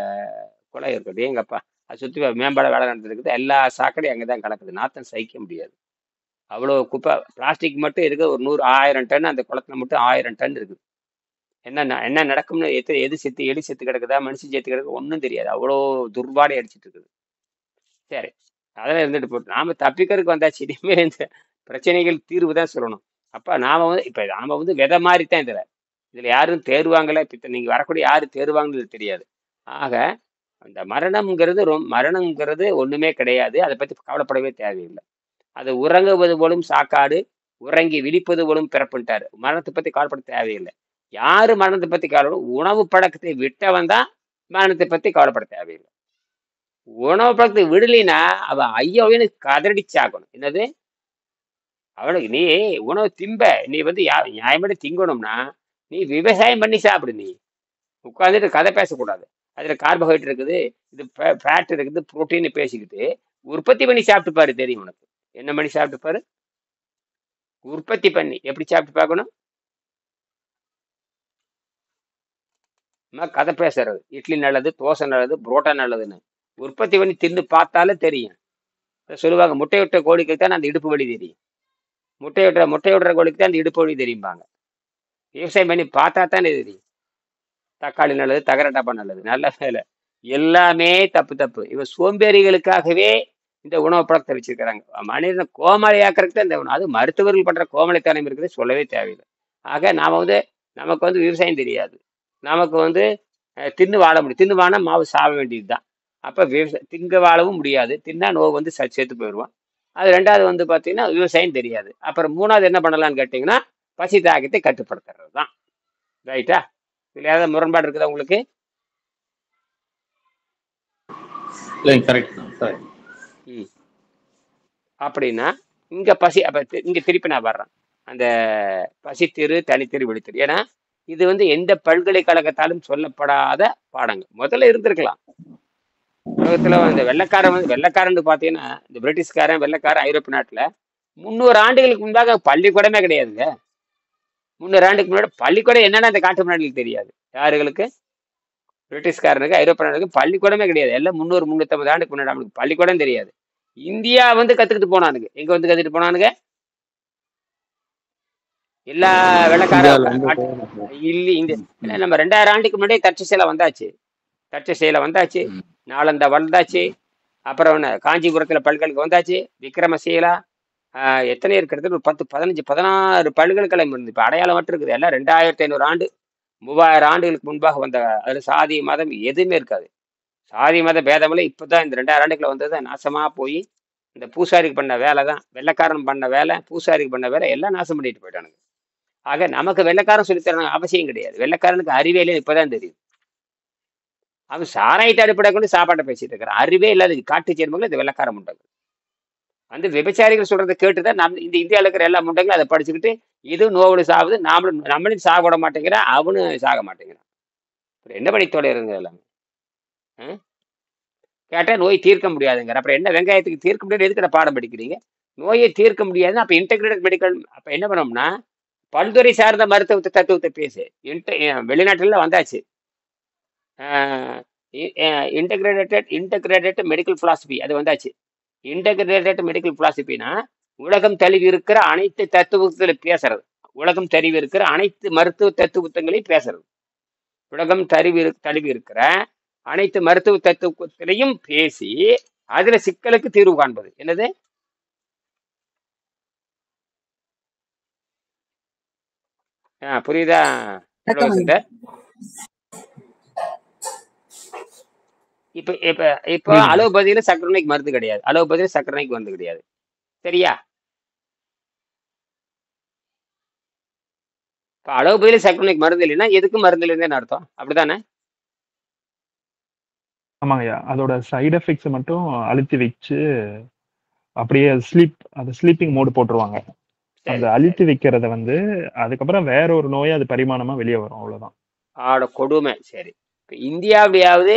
குளம் இருக்குது. எங்கப்பா அது சுற்றி மேம்பாட வேலை நடந்துருக்குது. எல்லா சாக்கடையும் அங்கே தான் கலக்குது. நாற்றம் சகிக்க முடியாது. அவ்வளோ குப்பை பிளாஸ்டிக் மட்டும் இருக்குது. ஒரு 100-1000 டன் அந்த குளத்துல மட்டும் 1000 டன் இருக்குது. என்ன நடக்கும்னு எது செத்து எலி செத்து கிடக்குதா, மனுஷன் செத்து கிடக்கு ஒன்றும் தெரியாது. அவ்வளோ துர்பாடை அடிச்சுட்டு இருக்குது. சரி, அதெல்லாம் இருந்துட்டு போட்டு நாம தப்பிக்கிறதுக்கு வந்தாச்சு. இனிமேல் இந்த பிரச்சனைகள் தீர்வு தான் சொல்லணும். அப்போ நாம வந்து விதை மாதிரி தான் இதில் யாரும் தேர்வாங்கல. இப்போ நீங்கள் வரக்கூடிய யாரும் தேர்வாங்கன்னு தெரியாது. ஆக அந்த மரணம்ங்கிறது ஒன்றுமே கிடையாது. அதை பற்றி கவலைப்படவே தேவையில்லை. அது உறங்குவது போலும் சாக்காடு, உறங்கி விழிப்பது போலும் பிறப்புன்ட்டாரு. மரணத்தை பற்றி கவலைப்பட தேவையில்லை. யாரு மரணத்தை பற்றி கவலைப்படும்? உணவு பழக்கத்தை விட்டவன் தான் மரணத்தை பற்றி கவலைப்பட தேவையில்லை. உணவு பழக்கத்தை விடலினா அவன் ஐயோன்னு கதடிச்சாக்கணும். என்னது அவனுக்கு நீ உணவு திம்ப, நீ வந்து நியாயப்படி திங்கணும்னா நீ விவசாயம் பண்ணி சாப்பிடு. நீ உட்காந்துட்டு கதை பேசக்கூடாது. அதில் கார்போஹைட்ரேட் இருக்குது, இது ஃபேட் இருக்குது, புரோட்டீன் பேசிக்கிட்டு உற்பத்தி பண்ணி சாப்பிட்டு பாரு, தெரியும் உனக்கு. என்ன பண்ணி சாப்பிட்டு பாரு, உற்பத்தி பண்ணி எப்படி சாப்பிட்டு பார்க்கணும். கதை பேசுறது இட்லி நல்லது, தோசை நல்லது, புரோட்டா நல்லதுன்னு உற்பத்தி பண்ணி தின்னு பார்த்தாலே தெரியும். சொல்லுவாங்க முட்டை விட்ட கோழிக்கு தான் அந்த இடுப்பு வலி தெரியும், முட்டை விடுற கோழிக்கு தான் அந்த இடுப்பு வலி தெரியும்பாங்க. விவசாயம் பண்ணி பார்த்தா தானே தெரியும். தக்காளி நல்லது, தகரட்டாப்பா நல்லது, நல்ல வேலை. எல்லாமே தப்பு. இவன் சோம்பேறிகளுக்காகவே இந்த உணவு பழக்கத்தை வச்சிருக்கிறாங்க. மனிதனை கோமாளியாக்கிறதுக்கு தான் இந்த உணவு. அது மருத்துவர்கள் பண்ற கோமாளித்தனம் இருக்குது, சொல்லவே தேவையில்லை. ஆக நமக்கு வந்து விவசாயம் தெரியாது, நமக்கு வந்து தின்னு வாழ முடியும். தின்னு வாழ மாவு சாக வேண்டியது தான். அப்போ திங்க வாழவும் முடியாது, தின்னா நோவு வந்து சேர்த்து போயிடுவான். அது ரெண்டாவது வந்து பார்த்தீங்கன்னா விவசாயம் தெரியாது. அப்புறம் மூணாவது என்ன பண்ணலான்னு கேட்டிங்கன்னா பசி தாக்கத்தை கட்டுப்படுத்துறது தான். ரைட்டா? இதில் ஏதாவது முரண்பாடு இருக்குதா உங்களுக்கு? அப்படின்னா இங்க பசி, அப்ப இங்க திருப்பி நான் வர்றேன். அந்த பசித்திரு தனித்திரு விழித்திரு. ஏன்னா இது வந்து எந்த பல்கலைக்கழகத்தாலும் சொல்லப்படாத பாடங்கள். முதல்ல இருந்திருக்கலாம் உலகத்துல. இந்த வெள்ளைக்காரன் பார்த்தீங்கன்னா, இந்த பிரிட்டிஷ்காரன் வெள்ளைக்காரன் ஐரோப்பிய நாட்டுல 300 ஆண்டுகளுக்கு முன்பாக பள்ளிக்கூடமே கிடையாதுங்க. 300 ஆண்டுக்கு முன்னாடி பள்ளிக்கூடம் என்னன்னா இந்த காட்டு முன்னாடிகளுக்கு தெரியாது. யாருகளுக்கு? பிரிட்டிஷ்காரனுக்கு, ஐரோப்பியனுக்கு பள்ளிக்கூடமே கிடையாது. எல்லாம் 300-350 ஆண்டுக்கு முன்னாடி அவனுக்கு பள்ளிக்கூடம் தெரியாது. இந்தியா வந்து கத்துக்கிட்டு போனானுங்க. எங்க வந்து கத்துட்டு போனானுங்க? எல்லா வெள்ளக்கார இல்ல இந்த நம்ம 2000 ஆண்டுக்கு முன்னாடியே தட்சசேல வந்தாச்சு, நாலந்தா வந்தாச்சு, அப்புறம் காஞ்சிபுரத்துல பல்கலைக்கழகம் வந்தாச்சு, விக்ரமசீலா, எத்தனை இருக்கிறது, ஒரு 10, 15, 16 பல்கலைக்கழகம் இருந்து இப்ப அடையாளம் மட்டும் இருக்குது. எல்லாம் 2500 ஆண்டு 3000 ஆண்டுகளுக்கு முன்பாக வந்த. அதுல சாதி மதம் எதுவுமே இருக்காது. சாதி மத பேதமெல்லாம் இப்பதான் இந்த 2000 ஆண்டுக்குள்ள வந்தது. நாசமா போய் இந்த பூசாரிக்கு பண்ண வேலை தான், வெள்ளைக்காரன் பண்ண வேலை, பூசாரிக்கு பண்ண வேலை எல்லாம் நாசம் பண்ணிட்டு போயிட்டானுங்க. ஆக நமக்கு வெள்ளைக்காரன் சொல்லித்தரணும் அவசியம் கிடையாது. வெள்ளைக்காரனுக்கு அறிவியலே இப்பதான் தெரியுது. அவன் சாராயத்தை அடிப்படை கொண்டு சாப்பாட்டை பேசிட்டு இருக்கிறான். அறிவே இல்லாத காட்டு சேர்மங்கள் இந்த வெள்ளைக்கார முண்டங்கள். அந்த விபச்சாரிகள் சொல்றதை கேட்டுதான் இந்த இந்தியாவில் இருக்கிற எல்லா முண்டங்களும் அதை படிச்சுக்கிட்டு இது நோவோடு சாகுது, நம்மளும் சாக விட மாட்டேங்கிறான், அவனும் சாக மாட்டேங்கிறான். என்ன பண்ணி தொலைறங்க எல்லாமே? கேட்டா நோய் தீர்க்க முடியாதுங்கிற. அப்புறம் என்ன வெங்காயத்துக்கு தீர்க்க முடியாது, எதுக்கிற பாடம் படிக்கிறீங்க? நோயை தீர்க்க முடியாதுன்னா அப்ப இன்டெகிரேட்டட் மெடிக்கல். அப்ப என்ன பண்ணோம்னா பல்துறை சார்ந்த மருத்துவத்தை தத்துவத்தை பேசு. வெளிநாட்டுல வந்தாச்சு இன்டெகிரேட்டட் மெடிக்கல் பிலாசபி, அது வந்தாச்சு. இன்டெகிரேட்டட் மெடிக்கல் பிலாசபினா உலகம் தழுவி இருக்கிற அனைத்து தத்துவங்களை பேசுறது, உலகம் தழுவி இருக்கிற அனைத்து மருத்துவ தத்துவங்களையும் பேசுறது, உலகம் தழுவி இருக்கிற அனைத்து மருத்துவ தத்துவத்திலையும் பேசி அதுல சிக்கலுக்கு தீர்வு காண்பது. என்னது? புரியுதா? இப்ப அலோபதியில சர்க்கரை நோய்க்கு மருந்து கிடையாது, அலோபதியில சர்க்கரை நோய்க்கு மருந்து கிடையாது. சரியா? இப்ப அலோபதியில சர்க்கரை நோய்க்கு மருந்து இல்லைன்னா எதுக்கும் மருந்து இல்லைன்னு அர்த்தம். அப்படித்தானே? ஆமாங்கய்யா. அதோட சைடு எஃபெக்ட்ஸ் மட்டும் அழுத்தி வச்சு அப்படியே ஸ்லீப்பிங் மோடு போட்டுருவாங்க. அந்த அழுத்தி வைக்கிறத வந்து அதுக்கப்புறம் வேற ஒரு நோயை அது பரிமாணமா வெளியே வரும், அவ்வளவுதான். கொடுமை. சரி, இப்ப இந்தியாவிலேயாவது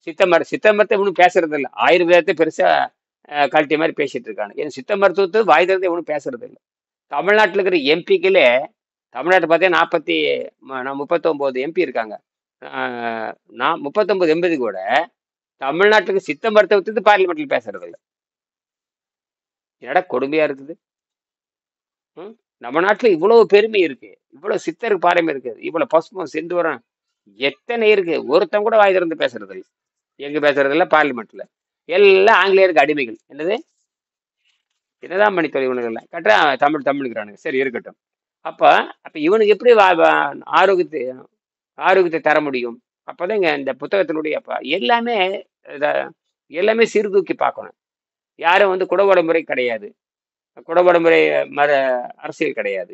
சித்த மருத்துவத்தை ஒன்றும் பேசுறது இல்லை. ஆயுர்வேதத்தை பெருசா கழட்டி மாதிரி பேசிட்டு இருக்காங்க. ஏன்னா சித்த மருத்துவத்தை வாய் திறந்து ஒன்றும் பேசுறது இல்லை. தமிழ்நாட்டில் இருக்கிற எம்பிக்களே, தமிழ்நாட்டை பார்த்தா 39 எம்பி இருக்காங்க. 39 எம்பி கூட தமிழ்நாட்டுக்கு சித்த மருத்துவத்துக்கு பார்லிமெண்ட்ல பேசுறது இல்லை. என்னடா கொடுமையா இருக்குது. நம்ம நாட்டுல இவ்வளவு பெருமை இருக்கு, இவ்வளவு சித்தருக்கு பாரம்பரியம் இருக்கு, இவ்வளவு பசுமம் செந்தூரம் எத்தனை இருக்கு. ஒருத்தன் கூட வாய் திறந்து பேசுறது இல்லை. எங்க பேசுறது இல்லை? பார்லிமெண்ட்ல. எல்லாம் ஆங்கிலேயருக்கு அடிமைகள். என்னது? என்னதான் பண்ணி தொழில்கள் கரெக்டா தமிழுக்குறானுங்க. சரி, இருக்கட்டும். அப்ப இவனுக்கு எப்படி ஆரோக்கியத்தை தர முடியும்? அப்பதான் இங்க இந்த புத்தகத்தினுடைய எல்லாமே சீர்தூக்கி பார்க்கணும். யாரும் வந்து குடவோட முறை கிடையாது, குடவோட முறை அரசியல் கிடையாது,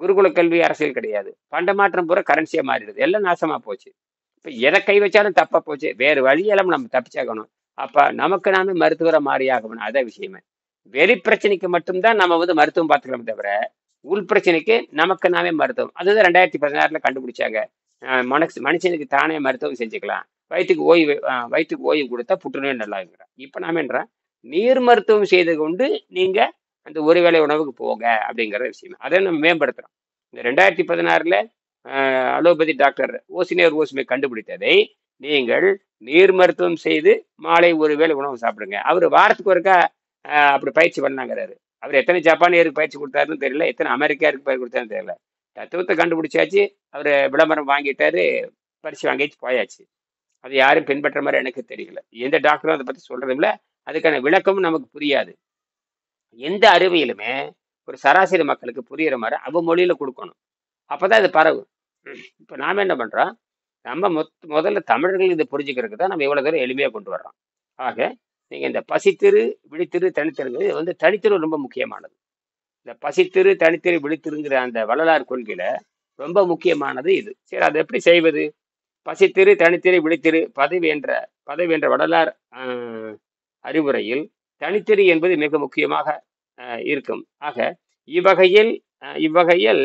குருகுல கல்வி அரசியல் கிடையாது, பண்ட மாற்றம் பூரா கரன்சியா மாறிடுது, எல்லாம் நாசமா போச்சு. இப்ப எதை கை வச்சாலும் தப்பா போச்சு. வேறு வழியெல்லாம் நம்ம தப்பிச்சாக்கணும். அப்ப நமக்கு நாமே மருத்துவரை மாறி ஆகணும். அதான் விஷயமே. வெளி பிரச்சனைக்கு மட்டும்தான் நம்ம வந்து மருத்துவம் பார்த்துக்கலாம், தவிர உள் பிரச்சனைக்கு நமக்கு நாமே மருத்துவம். அதுதான் 2016 கண்டுபிடிச்சாங்க. மனுஷனுக்கு தானே மருத்துவம் செஞ்சுக்கலாம். வயிற்றுக்கு ஓய்வு கொடுத்தா புற்றுநோய் நல்லா இருக்கிறான். இப்போ நாம என்ன நீர் மருத்துவம் செய்து கொண்டு நீங்க அந்த ஒரு வேளை உணவுக்கு போங்க அப்படிங்கிற விஷயம். அதை நம்ம மேம்படுத்துறோம். இந்த 2016 அலோபதி டாக்டர் ஓசிமை கண்டுபிடித்ததை நீங்கள் நீர் மருத்துவம் செய்து மாலை ஒரு வேளை உணவு சாப்பிடுங்க. அவர் வாரத்துக்கு ஒருக்கா அப்படி பயிற்சி பண்ணாங்கிறாரு. அவர் எத்தனை ஜப்பானியருக்கு பயிற்சி கொடுத்தாருன்னு தெரியல, எத்தனை அமெரிக்காருக்கு பயிற்சி கொடுத்தாருன்னு தெரியல. தத்துவத்தை கண்டுபிடிச்சாச்சு, அவர் விளம்பரம் வாங்கிட்டாரு, பரிசு வாங்கிச்சு போயாச்சு. அது யாரும் பின்பற்ற மாதிரி எனக்கு தெரியல. எந்த டாக்டரும் அதை பற்றி சொல்றதும் இல்லை, அதுக்கான விளக்கமும் நமக்கு புரியாது. எந்த அறிவியலுமே ஒரு சராசரி மக்களுக்கு புரியுற மாதிரி அவ மொழியில கொடுக்கணும், அப்பதான் இது பரவும். இப்போ நாம என்ன பண்றோம், நம்ம முதல்ல தமிழர்கள் இதை புரிஞ்சுக்கிறதுக்கு தான் நம்ம இவ்வளவு தூரம் எளிமையா கொண்டு வர்றோம். ஆக நீங்க இந்த பசித்திரு விழித்திரு தனித்திருங்கிறது இது வந்து தனித்திரு ரொம்ப முக்கியமானது. இந்த பசித்திரு தனித்திரு விழித்திருங்கிற அந்த வள்ளலார் கொள்கையில ரொம்ப முக்கியமானது இது. சரி, அதை எப்படி செய்வது? பசித்திரு தனித்திரு விழித்திரு பதவி என்ற வள்ளலார் அறிவுரையில் தனித்திரு என்பது மிக முக்கியமாக இருக்கும். ஆக இவ்வகையில்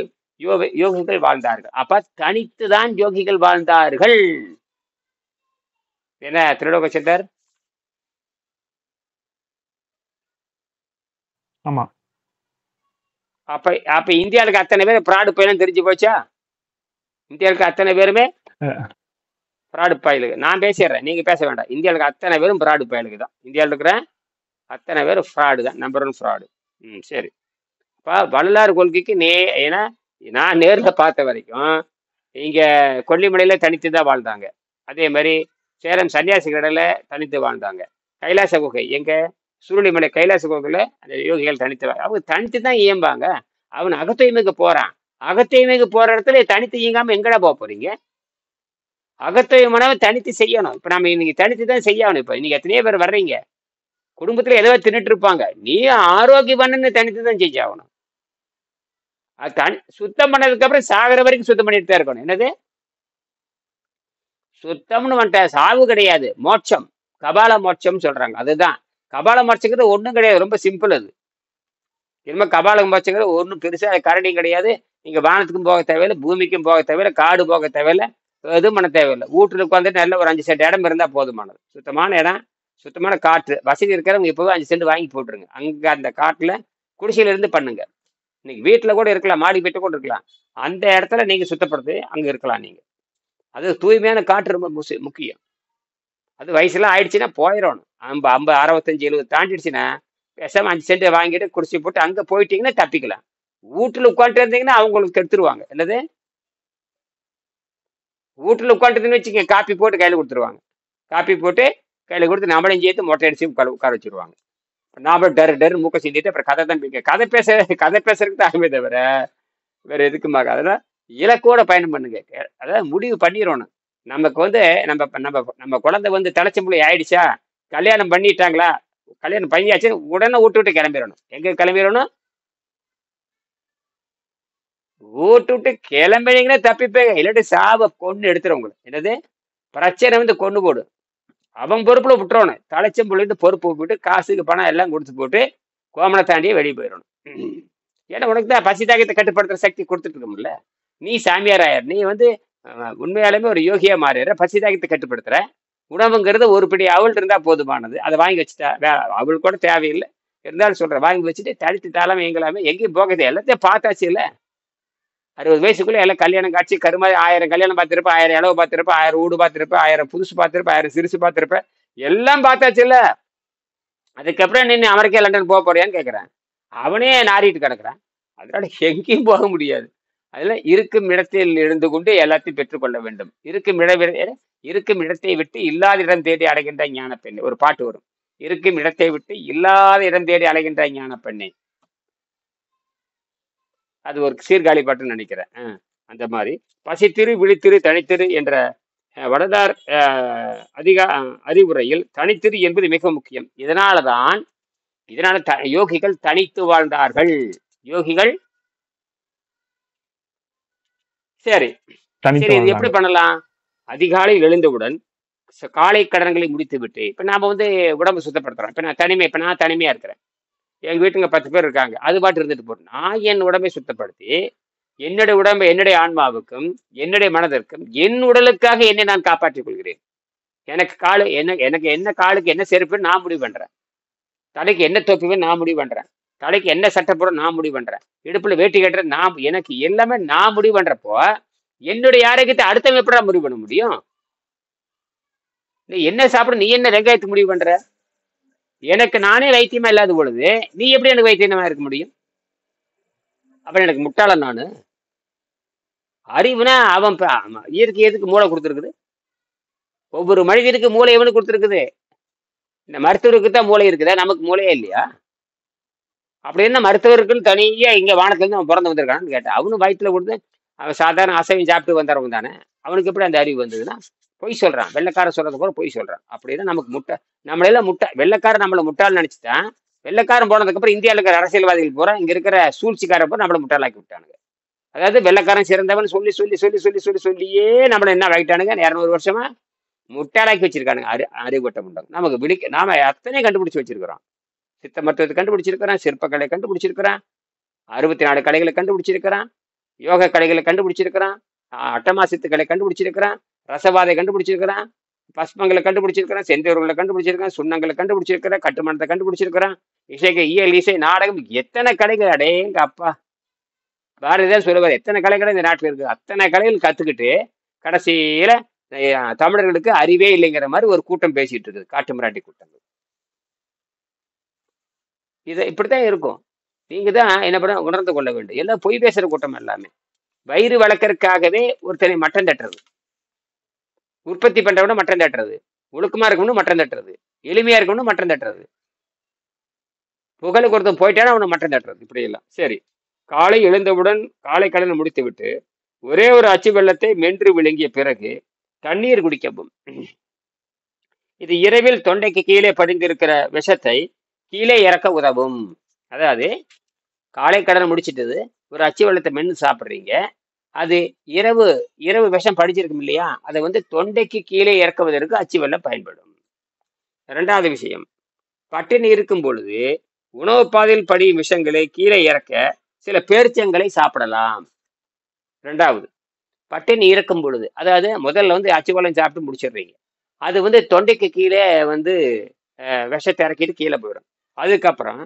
யோகிகள் வாழ்ந்தார்கள். அப்ப தனித்துதான் யோகிகள் வாழ்ந்தார்கள். என்ன திருலோக சித்தர்? ஆமா. அப்ப இந்தியாவுக்கு அத்தனை பேர் பிராடு பயிலும் தெரிஞ்சு போச்சா? இந்தியாவுக்கு அத்தனை பேருமே பிராடு பயலுக்கு. நான் பேசிடுறேன், நீங்க பேச வேண்டாம். இந்தியாவுக்கு அத்தனை பேரும் பிராடு பயலுக்கு தான். இந்தியாவில் இருக்கிற அத்தனை பேரும் ஃப்ராடு தான், நம்பர் 1 ஃப்ராடு. சரி. இப்போ வள்ளலார் கொள்கைக்கு ஏன்னா நான் நேரில் பார்த்த வரைக்கும் இங்க கொல்லிமலையில தனித்து தான் வாழ்ந்தாங்க. அதே மாதிரி சேலம் சன்னியாசி கடல தனித்து வாழ்ந்தாங்க. கைலாச குகை எங்க சுருளிமலை கைலாச குகையில அந்த யோகிகள் தனித்து அவங்க தனித்து தான் இயம்பாங்க. அவன் அகத்தூய்மைக்கு போறான். அகத்தூய்மைக்கு போற இடத்துல தனித்து இயங்காம எங்கடா போக போறீங்க? அகத்தூய்மையானவ தனித்து செய்யணும். இப்ப நம்ம இன்னைக்கு தனித்து தான் செய்யணும். இப்ப இன்னைக்கு எத்தனையோ பேர் வர்றீங்க, குடும்பத்துல ஏதோ தின்னுட்டு இருப்பாங்க. நீ ஆரோக்கியமான தனித்து தான் செஞ்சாகணும். அது சுத்தம் பண்ணதுக்கு அப்புறம் சாகிற வரைக்கும் சுத்தம் பண்ணிட்டு தான் இருக்கணும். என்னது சுத்தம்னு வந்துட்ட சாவு கிடையாது, மோட்சம். கபால மோட்சம் சொல்றாங்க. அதுதான் கபால மோட்சங்கிறது ஒன்றும் கிடையாது, ரொம்ப சிம்பிள். அது இனிமே கபால மோட்சங்கிறது ஒன்றும் பெருசா கரடியும் கிடையாது. நீங்க வானத்துக்கும் போக தேவையில்லை, பூமிக்கும் போக தேவையில்லை, காடு போக தேவையில்லை, எதுவும் பண்ண தேவையில்லை. வீட்டுல உட்காந்துட்டு நல்ல ஒரு 5 சென்ட் இடம் இருந்தா போதுமானது. சுத்தமான இடம், சுத்தமான காற்று. வசதி இருக்கிறவங்க இப்போவே 5 சென்ட் வாங்கி போட்டுருங்க. அங்க அந்த காட்டுல குடிசையில இருந்து பண்ணுங்க. இன்னைக்கு வீட்டுல கூட இருக்கலாம், மாடி வீட்டு கூட இருக்கலாம். அந்த இடத்துல நீங்க சுத்தப்படுத்தி அங்க இருக்கலாம். நீங்க அது தூய்மையான காற்று ரொம்ப முக்கியம். அது வயசுலாம் ஆயிடுச்சுன்னா போயிடணும். 50 65 70 தாண்டிடுச்சுன்னா பேசாம 5 சென்ட் வாங்கிட்டு குடிசை போட்டு அங்க போயிட்டீங்கன்னா தப்பிக்கலாம். வீட்டுல உட்காந்துட்டு இருந்தீங்கன்னா அவங்களுக்கு கெடுத்துருவாங்க. என்னது வீட்டுல உட்காந்துருந்துன்னு வச்சுக்க, காப்பி போட்டு கையில கொடுத்துருவாங்க. காப்பி போட்டு கையில கொடுத்து நம்மளையும் சேர்த்து மொட்டை அடிச்சு உட்கார வச்சிருவாங்க. நாம டரு மூக்க சிந்திட்டு அப்புறம் கதை தான் பிடிக்க. கதை பேசுறதுக்கு தான் ஆகுமே தவிர வேற எதுக்குமாக. அதெல்லாம் இலக்கோட பயணம் பண்ணுங்க. அதாவது முடிவு பண்ணிடணும். நமக்கு வந்து நம்ம குழந்தை வந்து தலைச்சம்புள்ளி ஆயிடுச்சா, கல்யாணம் பண்ணிட்டாங்களா, கல்யாணம் பண்ணியாச்சு, உடனே விட்டு கிளம்பிடணும். எங்க கிளம்பிடணும்? விட்டு கிளம்பினீங்கன்னா தப்பிப்பேங்க. இல்லாட்டி சாவை கொண்டு எடுத்துருவங்க. என்னது பிரச்சனை வந்து கொண்டு போடு. அவன் பொறுப்புல விட்டுறணும். தலைச்சம்புள்ளிட்டு பொறுப்பு விட்டு காசுக்கு பணம் எல்லாம் கொடுத்து போட்டு கோமனை தாண்டியே வெளியே போயிடணும். ஏன்னா உனக்கு தான் பசி தாக்கத்தை கட்டுப்படுத்துற சக்தி கொடுத்துட்டு இருக்கோம்ல. நீ சாமியார் ஆயிர, நீ வந்து உண்மையாலுமே ஒரு யோகியா மாறிடுற. பசி தாக்கத்தை கட்டுப்படுத்துற. உணவுங்கிறது ஒரு பிடி அவள் இருந்தா போதுமானது. அதை வாங்கி வச்சுட்டா அவள் கூட தேவையில்லை. இருந்தாலும் சொல்ற, வாங்கி வச்சுட்டு தடுத்து தாளாம எங்களாமே எங்கேயும் போகுது. எல்லாத்தையும் பார்த்தாச்சு இல்ல. 60 வயசுக்குள்ள எல்லாம் கல்யாணம் காட்சி கருமாதி 1000 கல்யாணம் பார்த்திருப்ப, 1000 இளவு பார்த்திருப்ப, 1000 வீடு பார்த்திருப்ப, 1000 புதுசு பார்த்திருப்ப, 1000 சிறுசு பார்த்திருப்ப, எல்லாம் பார்த்தாச்சு இல்ல. அதுக்கப்புறம் நின்று அமெரிக்கா லண்டன் போக போறியான்னு கேட்கறேன். அவனே நாரிட்டு கிடக்குறான். அதனால எங்கேயும் போக முடியாது. அதெல்லாம் இருக்கும் இடத்தில் இருந்து கொண்டு எல்லாத்தையும் பெற்றுக்கொள்ள வேண்டும். இருக்கும் இடத்தை விட்டு இல்லாத இடம் தேடி அடைகின்ற ஞான பெண்ணை. ஒரு பாட்டு வரும், இருக்கும் இடத்தை விட்டு இல்லாத இடம் தேடி அடைகின்ற ஞான பெண்ணை. அது ஒரு சீர்காழி பாட்டுன்னு நினைக்கிறேன். அந்த மாதிரி பசித்திரு விழித்திரு தனித்திரு என்ற வள்ளலார் அறிவுரையில் தனித்திரு என்பது மிக முக்கியம். இதனால யோகிகள் தனித்து வாழ்ந்தார்கள். யோகிகள் சரி சரி இது எப்படி பண்ணலாம்? அதிகாலையில் எழுந்தவுடன் காலை கடன்களை முடித்து விட்டு, இப்ப நாம வந்து உடம்பு சுத்தப்படுத்துறோம். இப்ப நான் தனிமையா இருக்கிறேன். எங்க வீட்டுங்க 10 பேர் இருக்காங்க. அது பாட்டு இருந்துட்டு போட்டு நான் என் உடம்பை சுத்தப்படுத்தி என்னுடைய உடம்பை என்னுடைய ஆன்மாவுக்கும் என்னுடைய மனதிற்கும் என் உடலுக்காக என்னை நான் காப்பாற்றிக் கொள்கிறேன். எனக்கு காலு எனக்கு என்ன காலுக்கு என்ன செருப்புன்னு நான் முடிவு பண்றேன். தலைக்கு என்ன தொப்பின்னு நான் முடிவு பண்றேன். தலைக்கு என்ன சட்டை போட நான் முடிவு பண்றேன். இடுப்புல வேட்டி கட்டுற நான், எனக்கு எல்லாமே நான் முடிவு பண்றப்போ என்னுடைய ஆரோக்கியத்தை அடுத்தவங்க எப்படி முடிவு பண்ண முடியும்? நீ என்ன சாப்பிட, நீ என்ன வெங்காயத்துக்கு முடிவு பண்ற? எனக்கு நானே வைத்தியமா இல்லாத பொழுது நீ எப்படி எனக்கு வைத்தியமா இருக்க முடியும்? அப்புறம் எனக்கு முட்டாளன் நானு? அறிவுனா அவன் இயற்கை எதுக்கு மூளை கொடுத்துருக்குது? ஒவ்வொரு மனிதனுக்கு மூளை எவனு கொடுத்துருக்குது? இந்த மருத்துவருக்கு தான் மூளை இருக்குதா? நமக்கு மூளையே இல்லையா? அப்படி என்ன மருத்துவருக்குன்னு தனியா இங்க வானத்துலேருந்து அவன் பிறந்து வந்திருக்கான்னு கேட்டேன். அவனும் வயிற்றுல கொடுத்து அவன் சாதாரண அசைவம் சாப்பிட்டு வந்தவங்க தானே. அவனுக்கு எப்படி அந்த அறிவு வந்ததுன்னா பொய் சொல்றான். வெள்ளைக்காரன் சொல்றது போல பொய் சொல்றான். அப்படின்னா நமக்கு முட்டை, நம்மளெல்லாம் முட்டை. வெள்ளைக்காரன் நம்மளை முட்டாள் நினைச்சுட்டான். வெள்ளைக்காரன் போனதுக்கப்புறம் இந்தியாவில் இருக்கிற அரசியல்வாதிகள் பூரா இங்க இருக்கிற சூழ்ச்சிக்காரன் பூரா நம்மளை முட்டாளாக்கி விட்டானுங்க. அதாவது வெள்ளைக்காரன் சிறந்தவன் சொல்லி சொல்லி சொல்லி சொல்லி சொல்லி சொல்லியே நம்மளை என்ன ஆகிட்டானுங்க? 200 வருஷமா முட்டாளாக்கி வச்சிருக்கானுங்க. அறிவுட்ட முட்டாங்க. நமக்கு நாம அத்தனை கண்டுபிடிச்சு வச்சிருக்கிறோம். சித்த மருத்துவத்தை கண்டுபிடிச்சிருக்கிறான், சிற்பக்கலை கண்டுபிடிச்சிருக்கிறான், 64 கலைகளை கண்டுபிடிச்சிருக்கிறான், யோக கலைகளை கண்டுபிடிச்சிருக்கிறான், அட்டமா சித்துக்களை கண்டுபிடிச்சிருக்கிறான், ரசவாதை கண்டுபிடிச்சிருக்கிறான், பஸ்மங்களை கண்டுபிடிச்சிருக்கிறான், செந்தூர்களை கண்டுபிடிச்சிருக்கான், சுண்ணங்களை கண்டுபிடிச்சிருக்கிறான், கட்டுமானத்தை கண்டுபிடிச்சிருக்கிறான், இசை நாடகம், எத்தனை கலைகள்! அடேங்க அப்பா! பாரதிதான் சொல்லுவார், எத்தனை கலைகள் இந்த நாட்டில் இருக்குது. அத்தனை கலைகள் கத்துக்கிட்டு கடைசியில தமிழர்களுக்கு அறிவே இல்லைங்கிற மாதிரி ஒரு கூட்டம் பேசிட்டு இருக்குது, காட்டு மிராட்டி கூட்டங்கள். இது இப்படித்தான் இருக்கும். நீங்க தான் என்ன பண்ண உணர்ந்து கொள்ள வேண்டும். எல்லாம் பொய் பேசுற கூட்டம் எல்லாமே. வயிறு வளர்க்கறதுக்காகவே ஒருத்தனை மட்டம் தட்டுறது, உற்பத்தி பண்றவன மட்டம் தட்டுறது, ஒழுக்கமா இருக்கணும் மட்டம் தட்டுறது, எளிமையா இருக்கணும் மட்டம் தட்டுறது, புகழுக்கு ஒருத்தன் போயிட்டானா அவனை மட்டம் தட்டுறது, இப்படி எல்லாம். சரி, காலை எழுந்தவுடன் காலை கடனை முடித்து விட்டு ஒரே ஒரு அச்சு வெள்ளத்தை மென்று விழுங்கிய பிறகு தண்ணீர் குடிக்கவும். இது இரவில் தொண்டைக்கு கீழே படிந்திருக்கிற விஷத்தை கீழே இறக்க உதவும். அதாவது காலை கடனை முடிச்சிட்டது, ஒரு அச்சு வெள்ளத்தை மென்று சாப்பிட்றீங்க, அது இரவு இரவு விஷம் படிச்சிருக்கும் இல்லையா, அதை வந்து தொண்டைக்கு கீழே இறக்குவதற்கு அச்சு வெள்ளம் பயன்படும். 2வது விஷயம், பட்டினி இருக்கும் பொழுது உணவு பாதையில் படியும் விஷங்களை கீழே இறக்க சில பேரிச்சங்களை சாப்பிடலாம். 2வது, பட்டினி இருக்கும் பொழுது, அதாவது முதல்ல வந்து அச்சு வெள்ளம் சாப்பிட்டு முடிச்சிடுறீங்க, அது வந்து தொண்டைக்கு கீழே வந்து விஷத்தை இறக்கிட்டு கீழே போயிடும். அதுக்கப்புறம்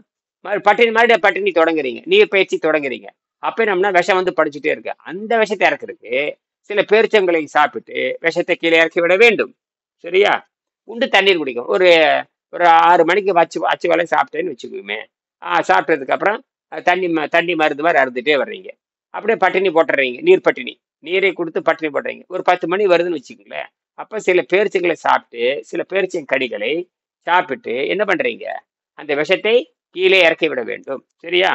மறுபடியும் பட்டினி தொடங்குறீங்க, நீர் பயிற்சி தொடங்குறீங்க, அப்ப என்னம்னா விஷம் வந்து படிச்சுட்டே இருக்கு. அந்த விஷத்தை இறக்குறதுக்கு சில பேரிச்சங்களை சாப்பிட்டு விஷத்தை கீழே இறக்கி விட வேண்டும். சரியா? உண்டு தண்ணீர் குடிக்கும். ஒரு 6 மணிக்கு அச்சு வேலை சாப்பிட்டேன்னு வச்சுக்குவோமே, சாப்பிட்டதுக்கு அப்புறம் தண்ணி மருந்து மாதிரி அறுந்துட்டே வர்றீங்க, அப்படியே பட்டினி போட்டுறீங்க, நீர் பட்டினி, நீரை கொடுத்து பட்டினி போடுறீங்க. ஒரு 10 மணி வருதுன்னு வச்சுக்கோங்களேன், அப்ப சில பேரிச்சங்களை சாப்பிட்டு சில பேரிச்சம் கடிகளை சாப்பிட்டு என்ன பண்றீங்க? அந்த விஷத்தை கீழே இறக்கி விட வேண்டும். சரியா?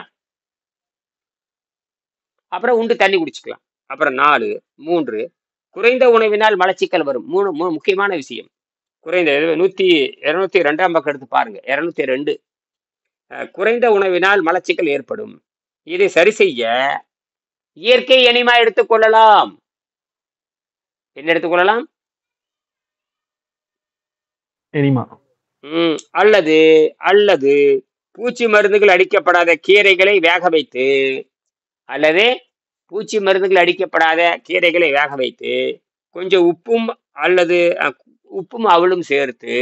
அப்புறம் உண்டு தண்ணி குடிச்சுக்கலாம். அப்புறம் 4, 3, குறைந்த உணவினால் மலச்சிக்கல் வரும். 3 முக்கியமான விஷயம். குறைந்த 202ஆம் பக்கம் எடுத்து பாருங்க, 202. குறைந்த உணவினால் மலச்சிக்கல் ஏற்படும். இதை சரி செய்ய இயற்கை எனிமா எடுத்துக்கொள்ளலாம். என்ன எடுத்துக்கொள்ளலாம்? எனிமா. அல்லது பூச்சி மருந்துகள் அடிக்கப்படாத கீரைகளை வேக வைத்து, அல்லது பூச்சி மருந்துகள் அடிக்கப்படாத கீரைகளை வேக வைத்து கொஞ்சம் உப்பும் அவளும் சேர்த்து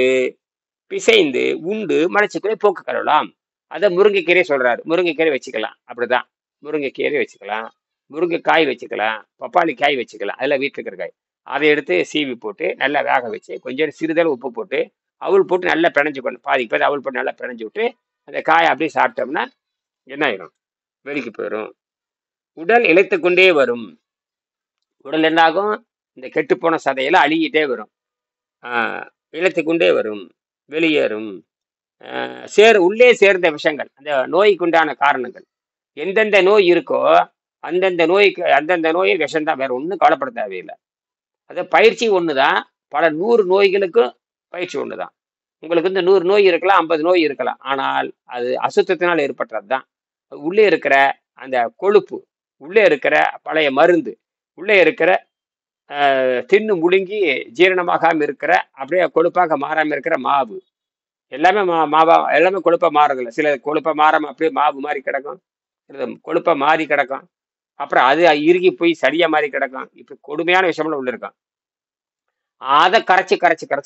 பிசைந்து உண்டு மலச்சிக்கலை போக்கு கழுவலாம். அதை முருங்கைக்கீரை சொல்றாரு. முருங்கைக்கீரை வச்சுக்கலாம், அப்படிதான். முருங்கைக்கீரை வச்சுக்கலாம், முருங்கைக்காய் வச்சுக்கலாம், பப்பாளி காய் வச்சுக்கலாம், அதெல்லாம் வீட்டில் இருக்கிற காய். அதை எடுத்து சீவி போட்டு நல்லா வேக வச்சு கொஞ்சம் சிறிதளவு உப்பு போட்டு அவள் போட்டு நல்லா பிணைஞ்சுக்கணும். பாதிக்கு பாதி அவள் போட்டு நல்லா பிணைஞ்சு விட்டு அந்த காயை அப்படியே சாப்பிட்டோம்னா என்ன ஆயிரும்? வெளிக்கு போயிடும். உடல் இழைத்து கொண்டே வரும். உடல் என்னாகும்? இந்த கெட்டுப்போன சதையெல்லாம் அழுகிட்டே வரும், இழைத்து கொண்டே வரும், வெளியேறும். உள்ளே சேர்ந்த விஷங்கள், அந்த நோய்க்கு உண்டான காரணங்கள், எந்தெந்த நோய் இருக்கோ அந்தந்த நோய் விஷம்தான், வேற ஒன்றும் கவலைப்பட தேவையில்லை. அது பயிற்சி ஒண்ணுதான், பல 100 நோய்களுக்கும் பயிற்சி ஒண்ணுதான். உங்களுக்கு வந்து 100 நோய் இருக்கலாம், 50 நோய் இருக்கலாம், ஆனால் அது அசுத்தத்தினால் ஏற்பட்டது தான். உள்ளே இருக்கிற அந்த கொழுப்பு, உள்ளே இருக்கிற பழைய மருந்து, உள்ளே இருக்கிற தின்னு முழுங்கி ஜீரணமாகாம இருக்கிற, அப்படியே கொழுப்பாக மாறாம இருக்கிற மாவு, எல்லாமே எல்லாமே கொழுப்பா மாறுறதில்ல. சில கொழுப்பா மாறாம அப்படியே மாவு மாதிரி கிடக்கும், சில கொழுப்பா மாறி கிடக்கும், அப்புறம் அது இறுகி போய் சரியா மாறி கிடக்கும். இப்படி கொடுமையான விஷயம்லாம் உள்ள இருக்கும். அதை கரைச்சி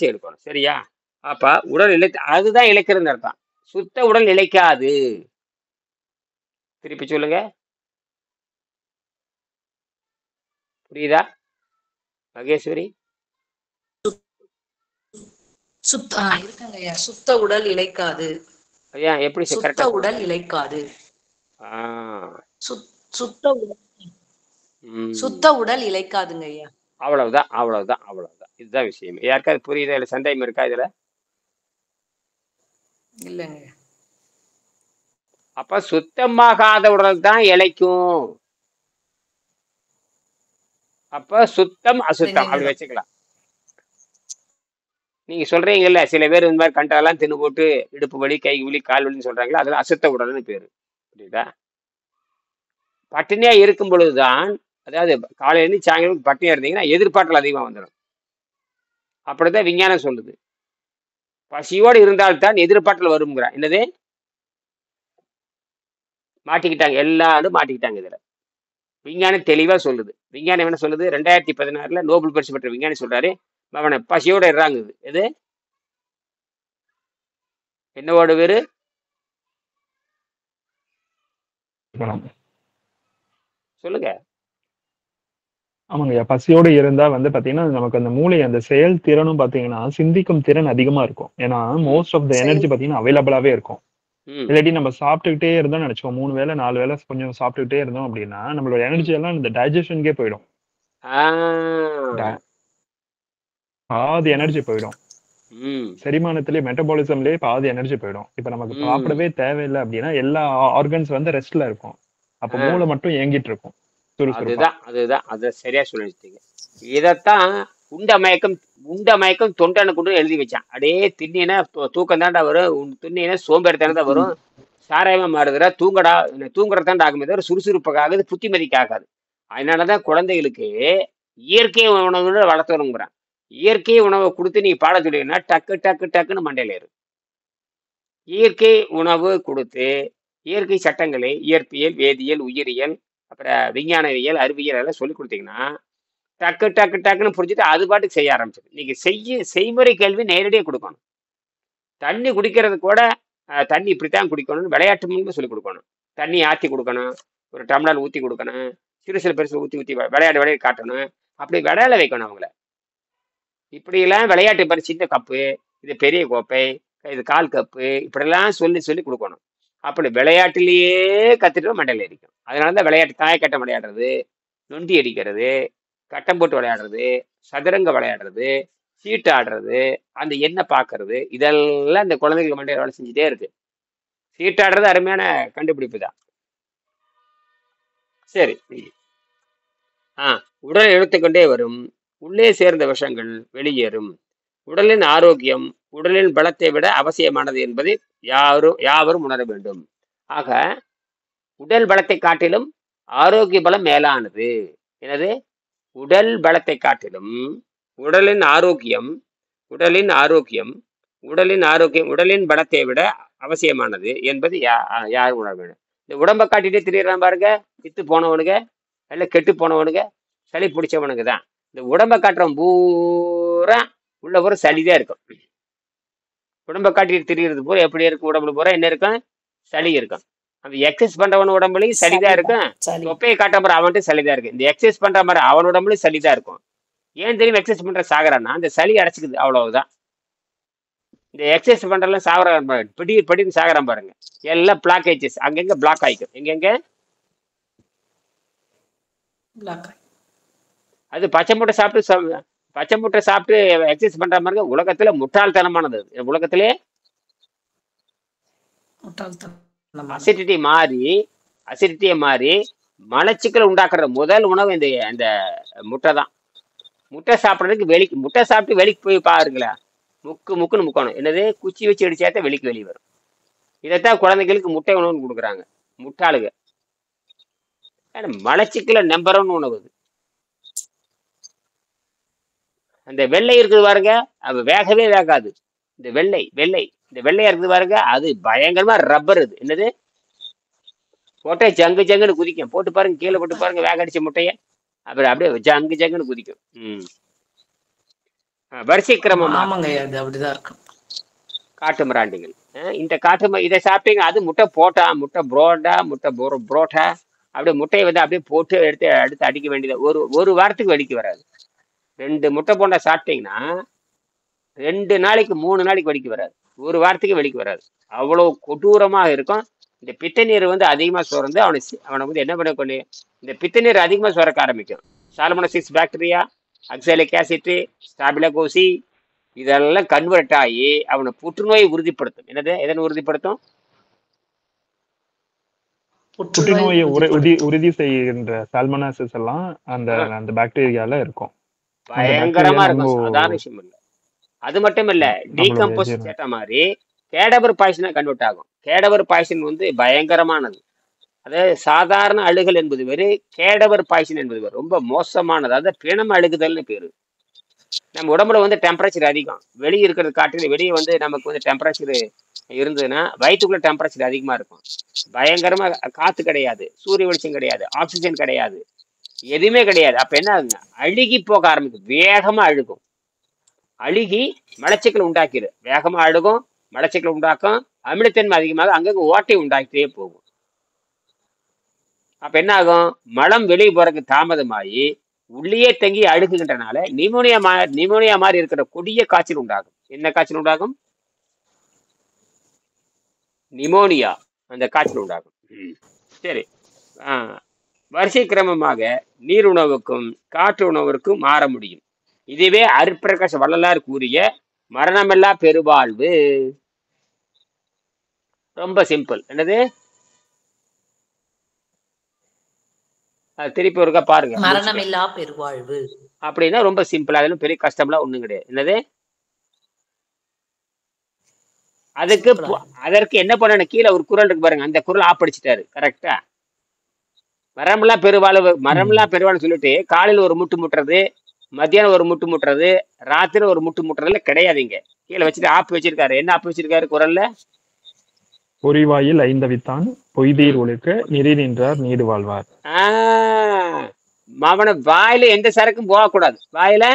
எடுக்கணும். சரியா? அப்ப உடல் அதுதான் இழைக்கிறதுன்னு அர்த்தம். சுத்த உடல் இழைக்காது. திருப்பி சொல்லுங்க, புரியுதா மகேஸ்வரி? இருக்குங்க ஐயா. சுத்த உடல் இழைக்காது. ஐயா எப்படி சுத்த உடல் இழைக்காது. சுத்த உடல் இழைக்காதுங்க ஐயா. அவ்வளவுதான். இதுதான் விஷயம். யாருக்காவது புரியுதா? இல்ல சந்தேகம் இருக்கா இதுல? இல்லைங்க. அப்ப சுத்தமாகாத உடல் தான் இழைக்கும். அப்ப சுத்தம் அசுத்தம் அப்படி வச்சுக்கலாம். நீங்க சொல்றீங்கல்ல, சில பேர் இந்த மாதிரி கண்டெல்லாம் தின்னு போட்டு இடுப்பு வலி, கை வலி, கால் வலின்னு சொல்றாங்களா, அதெல்லாம் அசுத்த உடல்னு பேரு. புரியுதா? பட்டினியா இருக்கும் பொழுதுதான், அதாவது காலையிலேருந்து சாயங்காலம் பட்டினியா இருந்தீங்கன்னா எதிர்பார்த்தல் அதிகமா வந்துடும். அப்படிதான் விஞ்ஞானம் சொல்லுது. பசியோடு இருந்தால்தான் எதிர்பார்த்தல் வருங்கிறான். என்னது? மாட்டிக்கிட்டாங்க, எல்லாரும் மாட்டிக்கிட்டாங்க இதுல. விஞ்ஞானம் தெளிவா சொல்லுது. விஞ்ஞானம் என்ன சொல்லுது? 2016 நோபல் பரிசு பெற்ற விஞ்ஞானி சொல்றாரு, அவனை பசியோட இறாங்குது. எது? என்னோட பேரு? சொல்லுங்க. ஆமாங்க, பசியோடு இருந்தா வந்து பாத்தீங்கன்னா நமக்கு அந்த மூளை அந்த செயல் திறனும் பாத்தீங்கன்னா சிந்திக்கும் திறன் அதிகமா இருக்கும். ஏன்னா மோஸ்ட் ஆஃப் த எனர்ஜி பாத்தீங்கன்னா அவைலபிளாவே இருக்கும். இல்லாட்டி நம்ம சாப்பிட்டுக்கிட்டே இருந்தோம்னு நினைச்சோம், 3 வேளை 4 வேளை கொஞ்சம் சாப்பிட்டுக்கிட்டே இருந்தோம் அப்படின்னா நம்மளோட எனர்ஜி எல்லாம் இந்த டைஜஷனுக்கே போயிடும். பாதி எனர்ஜி போயிடும். செரிமானத்திலேயே மெட்டபாலிசம்லயே பாதி எனர்ஜி போயிடும். இப்ப நமக்கு சாப்பிடவே தேவையில்லை அப்படின்னா எல்லா ஆர்கன்ஸ் வந்து ரெஸ்ட்ல இருக்கும். அப்ப மூளை மட்டும் இயங்கிட்டு இருக்கும். அதுதான் அதை சரியா சொல்லிட்டீங்க. இதத்தான் உண்ட மயக்கம் தொண்டனை கொண்டு எழுதி வச்சான். அடே தின்னா தூக்கம் தாண்டா வரும், தின்னா சோம்பேறித்தனம் தான் வரும், சாராயமா மாறுதுரா, தூங்குறதாண்டா ஆகுமே தவிர சுறுசுறுப்புக்காகுது, புத்திமதிக்காகாது. அதனாலதான் குழந்தைகளுக்கு இயற்கை உணவு வளர்த்தணுங்கிறான். இயற்கை உணவை கொடுத்து நீ பாட சொல்லினா டக்குன்னு மண்டையில ஏறும். இயற்கை உணவு கொடுத்து இயற்கை சட்டங்களை, இயற்பியல், வேதியியல், உயிரியல், அப்புறம் விஞ்ஞானவியல், அறிவியல் எல்லாம் சொல்லி கொடுத்தீங்கன்னா டக்குன்னு புரிஞ்சுட்டு அது பாட்டுக்கு செய்ய ஆரம்பிச்சிடும். நீங்க செய்முறை கேள்வி நேரடியாக கொடுக்கணும். தண்ணி குடிக்கிறது கூட தண்ணி இப்படித்தான் குடிக்கணும்னு விளையாட்டு மூலமா சொல்லி கொடுக்கணும். தண்ணி ஆற்றி கொடுக்கணும், ஒரு டம்ளர் ஊற்றி கொடுக்கணும், சிறு பெருசு ஊற்றி விளையாட காட்டணும். அப்படி விளையாட வைக்கணும் அவங்கள. இப்படியெல்லாம் விளையாட்டு பாரு, சின்ன கப்பு, இது பெரிய கோப்பை, இது கால் கப்பு, இப்படிலாம் சொல்லி கொடுக்கணும். அப்படி விளையாட்டுலேயே கத்துட்டு மண்டையில் அடிக்கும். அதனாலதான் விளையாட்டு தாயக்கட்டம் விளையாடுறது, நொண்டி அடிக்கிறது, கட்டம் போட்டு விளையாடுறது, சதுரங்க விளையாடுறது, சீட்டு ஆடுறது, அந்த எண்ணெய் பார்க்கறது, இதெல்லாம் இந்த குழந்தைகளுக்கு மண்டையில் வேலை செஞ்சுட்டே இருக்கு. சீட்டாடுறது அருமையான கண்டுபிடிப்பு தான். சரி. உடல் இழுத்துக்கொண்டே வரும், உள்ளே சேர்ந்த விஷங்கள் வெளியேறும். உடலின் ஆரோக்கியம் உடலின் பலத்தை விட அவசியமானது என்பதை யாவரும் உணர வேண்டும். ஆக உடல் பலத்தை காட்டிலும் ஆரோக்கிய பலம் மேலானது. எனது உடல் பலத்தை காட்டிலும் உடலின் ஆரோக்கியம் உடலின் பலத்தை விட அவசியமானது என்பது யார் உணர வேண்டும். இந்த உடம்பை காட்டிட்டே திரியறான் பாருங்க, வித்து போனவனுங்க, இல்ல கெட்டு போனவனுங்க, சளி பிடிச்சவனுக்கு தான். இந்த உடம்பை காட்டுறவன் பூரா உள்ள பூரா சளிதான் இருக்கும். உடம்பை காட்டிட்டு திரிகிறது பூரா எப்படி இருக்கும்? உடம்புல பூரா என்ன இருக்கும்? சளி இருக்கும். அந்த எக்ஸசைஸ் பண்றவன் உடம்புலையும் சளிதான் இருக்கும். தொப்பையை காட்ட மாதிரி அவன்ட்டு சளிதான் இருக்கு. இந்த எக்ஸசைஸ் பண்ற மாதிரி அவன் உடம்புலையும் சளிதான் இருக்கும். ஏன் தெரியும் எக்ஸசைஸ் பண்ற சாகரான்னா? அந்த சளி அடைச்சிக்குது, அவ்வளவுதான். இந்த எக்ஸசைஸ் பண்றதுலாம் சாகரம் படின்னு சாகரம் பாருங்க, எல்லாம் பிளாக்கேஜஸ் அங்கங்க பிளாக் ஆயிக்கும். எங்கெங்க அது பச்சை முட்டை சாப்பிட்டு எக்ஸசைஸ் பண்ற மாதிரி உலகத்துல முட்டாள்தனமானது. உலகத்திலே அசிடிட்டியை மாறி மலச்சிக்கல் உண்டாக்குற முதல் உணவு இந்த முட்டை தான். முட்டை சாப்பிட்றதுக்கு முட்டை சாப்பிட்டு வெளிக்கு போய் பாருங்களேன், முக்குன்னு முக்கணும். என்னது? குச்சி வச்சு அடிச்சாத்த வெளிக்கு வெளியே வரும். இதைத்தான் குழந்தைகளுக்கு முட்டை உணவுன்னு கொடுக்குறாங்க முட்டாளுங்க. மலச்சிக்கல நம்பர் 1 உணவு. அந்த வெள்ளை இருக்குது பாருங்க, அது வேகவே வேகாது. இந்த வெள்ளையா இருக்குது பாருங்க, அது பயங்கரமா ரப்பர். இது என்னது? போட்டே ஜங்குன்னு குதிக்கும். போட்டு பாருங்க, கீழே போட்டு பாருங்க, வேக அடிச்ச முட்டைய அப்புறம் அப்படியே ஜங்குன்னு குதிக்கும். வரிசை கிரமமாக ஆமாங்க ஐயா, அது அப்படிதான் இருக்கும். காட்டு மிராண்டிகள். இந்த இதை சாப்பிட்டீங்க. அது முட்டை போட்டா, முட்டை புரோட்டா அப்படியே முட்டையை வந்து அப்படியே போட்டு எடுத்து அடிக்க வேண்டியது. ஒரு வாரத்துக்கு வெடிக்க வராது. 2 முட்டை போண்டா சாப்பிட்டீங்கன்னா 2 நாளைக்கு 3 நாளைக்கு வெடிக்க வராது. ஒரு வாரத்துக்கு வெடிக்க வராது. அவ்வளவு கொடூரமாக இருக்கும். இந்த பித்த நீர் வந்து அதிகமாக சுரந்து அவனை வந்து என்ன பண்ண, இந்த பித்த நீர் அதிகமாக சுரக்க ஆரம்பிக்கும். சால்மோனசிஸ் பாக்டீரியா, அக்சாலிக் ஆசிட், ஸ்டாபிலோகோசி இதெல்லாம் கன்வெர்ட் ஆகி அவனை புற்றுநோயை உறுதிப்படுத்தும். எதனை உறுதிப்படுத்தும்? புற்றுநோயை உறுதி செய்கின்ற சால்மோனசிஸ் எல்லாம் அந்த பாக்டீரியால இருக்கும். பயங்கரமா இருக்கும். சாதாரண விஷயம் இல்லை. அது மட்டும் இல்ல, டீகம்போஸ் கேட்ட மாதிரி கேடவர் பாய்சனா கன்வெர்ட் ஆகும். கேடவர் பாய்சன் வந்து பயங்கரமானது. அதாவது சாதாரண அழுகல் என்பது வேறு, கேடவர் பாய்சன் என்பது வேறு. ரொம்ப மோசமானது. அதாவது பிணம் அழுகுதல்னு பேரு. நம்ம உடம்புல வந்து டெம்பரேச்சர் அதிகம். வெளியே இருக்கிறது காட்டில் வெளியே வந்து நமக்கு வந்து டெம்பரேச்சர் இருந்ததுன்னா வயிற்றுக்குள்ள டெம்பரேச்சர் அதிகமா இருக்கும். பயங்கரமா காத்து கிடையாது, சூரிய வெளிச்சம் கிடையாது, ஆக்சிஜன் கிடையாது, எதுவுமே கிடையாது. அப்ப என்ன ஆகுங்க, அழுகி போக ஆரம்பிக்கும். வேகமா அழுகும். அழுகி மலச்சிக்கல் உண்டாக்கிடு. வேகமா அழுகும், மலச்சிக்கல் உண்டாக்கும், அமிலத்தன்மை அதிகமாக அங்கங்க ஓட்டை உண்டாக்கிட்டே போகும். அப்ப என்ன ஆகும், மலம் வெளியே போறதுக்கு தாமதமாகி உள்ளே தங்கி அழுகுகின்றனால நிமோனியா மாதிரி இருக்கிற கொடிய காய்ச்சல் உண்டாகும். என்ன காய்ச்சல் உண்டாகும்? நிமோனியா, அந்த காய்ச்சல் உண்டாகும். சரி. வரிசை கிரமமாக நீர் உணவுக்கும் காற்று உணவிற்கும் மாற முடியும். இதுவே அருட்பிரகாச வள்ளலார் கூறிய மரணமில்லா பெருவாழ்வு. ரொம்ப சிம்பிள். என்னது? திருப்பி ஒருக்கா பாருங்க. மரணமில்லா பெருவாழ்வு அப்படின்னா ரொம்ப சிம்பிள். அதெல்லாம் பெரிய கஷ்டம்லாம் ஒண்ணும் கிடையாது. என்னது? அதற்கு என்ன பண்ண, கீழே ஒரு குரல் இருக்கு பாருங்க, அந்த குரல் ஆப்படிச்சிட்டாரு. கரெக்டா? மரம்லா பெருவாழ்வு சொல்லிட்டு காலையில் ஒரு முட்டு முட்டுறது, மத்தியானம் ஒரு முட்டு முட்டுறது, ராத்திரி ஒரு முட்டு முட்டுறதுல கிடையாதுங்க. கீழே வச்சுட்டு ஆப்பு வச்சிருக்காரு. என்ன ஆப்பு வச்சிருக்காரு குரல்ல? பொறிவாயில் ஐந்தவித்தான் பொய்தீர் ஒழுக்க நெறி நின்றார் நீடு வாழ்வார். அவன வாயில எந்த சரக்கும் போகக்கூடாது. வாயில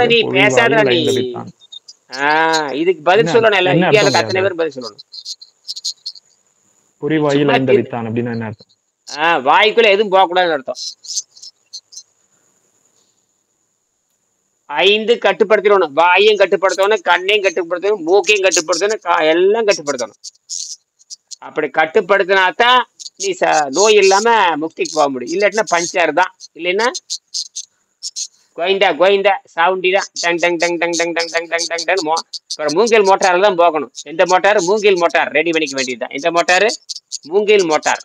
நீ பேசாத. இதுக்கு பதில் சொல்லணும். எல்லாம் இந்தியாவுக்கு அத்தனை பேர் பதில் சொல்லணும். பொறிவாயில் ஐந்தவித்தான் அப்படின்னா என்ன அர்த்தம்? வாய்க்குள்ள எதுவும் போகக்கூடாதுன்னு அர்த்தம். 5 கட்டுப்படுத்தணும். வாயையும் கட்டுப்படுத்தணும், கண்ணையும் கட்டுப்படுத்தணும், மூக்கையும் கட்டுப்படுத்தணும், எல்லாம் கட்டுப்படுத்தணும். அப்படி கட்டுப்படுத்தினாதான் நீ நோய் இல்லாம முக்திக்கு போக முடியும். இல்லாட்டினா பஞ்சார் தான். இல்லைன்னா கோயிந்தா சவுண்டி தான். Tongue tongue tongue tongue tongue tongue tongue tongue tongue tongue. அப்புறம் மூங்கில் மோட்டார்ல தான் போகணும். எந்த மோட்டார்? மூங்கில் மோட்டார் ரெடி பண்ணிக்க வேண்டியதுதான். எந்த மோட்டாரு? மூங்கில் மோட்டார்.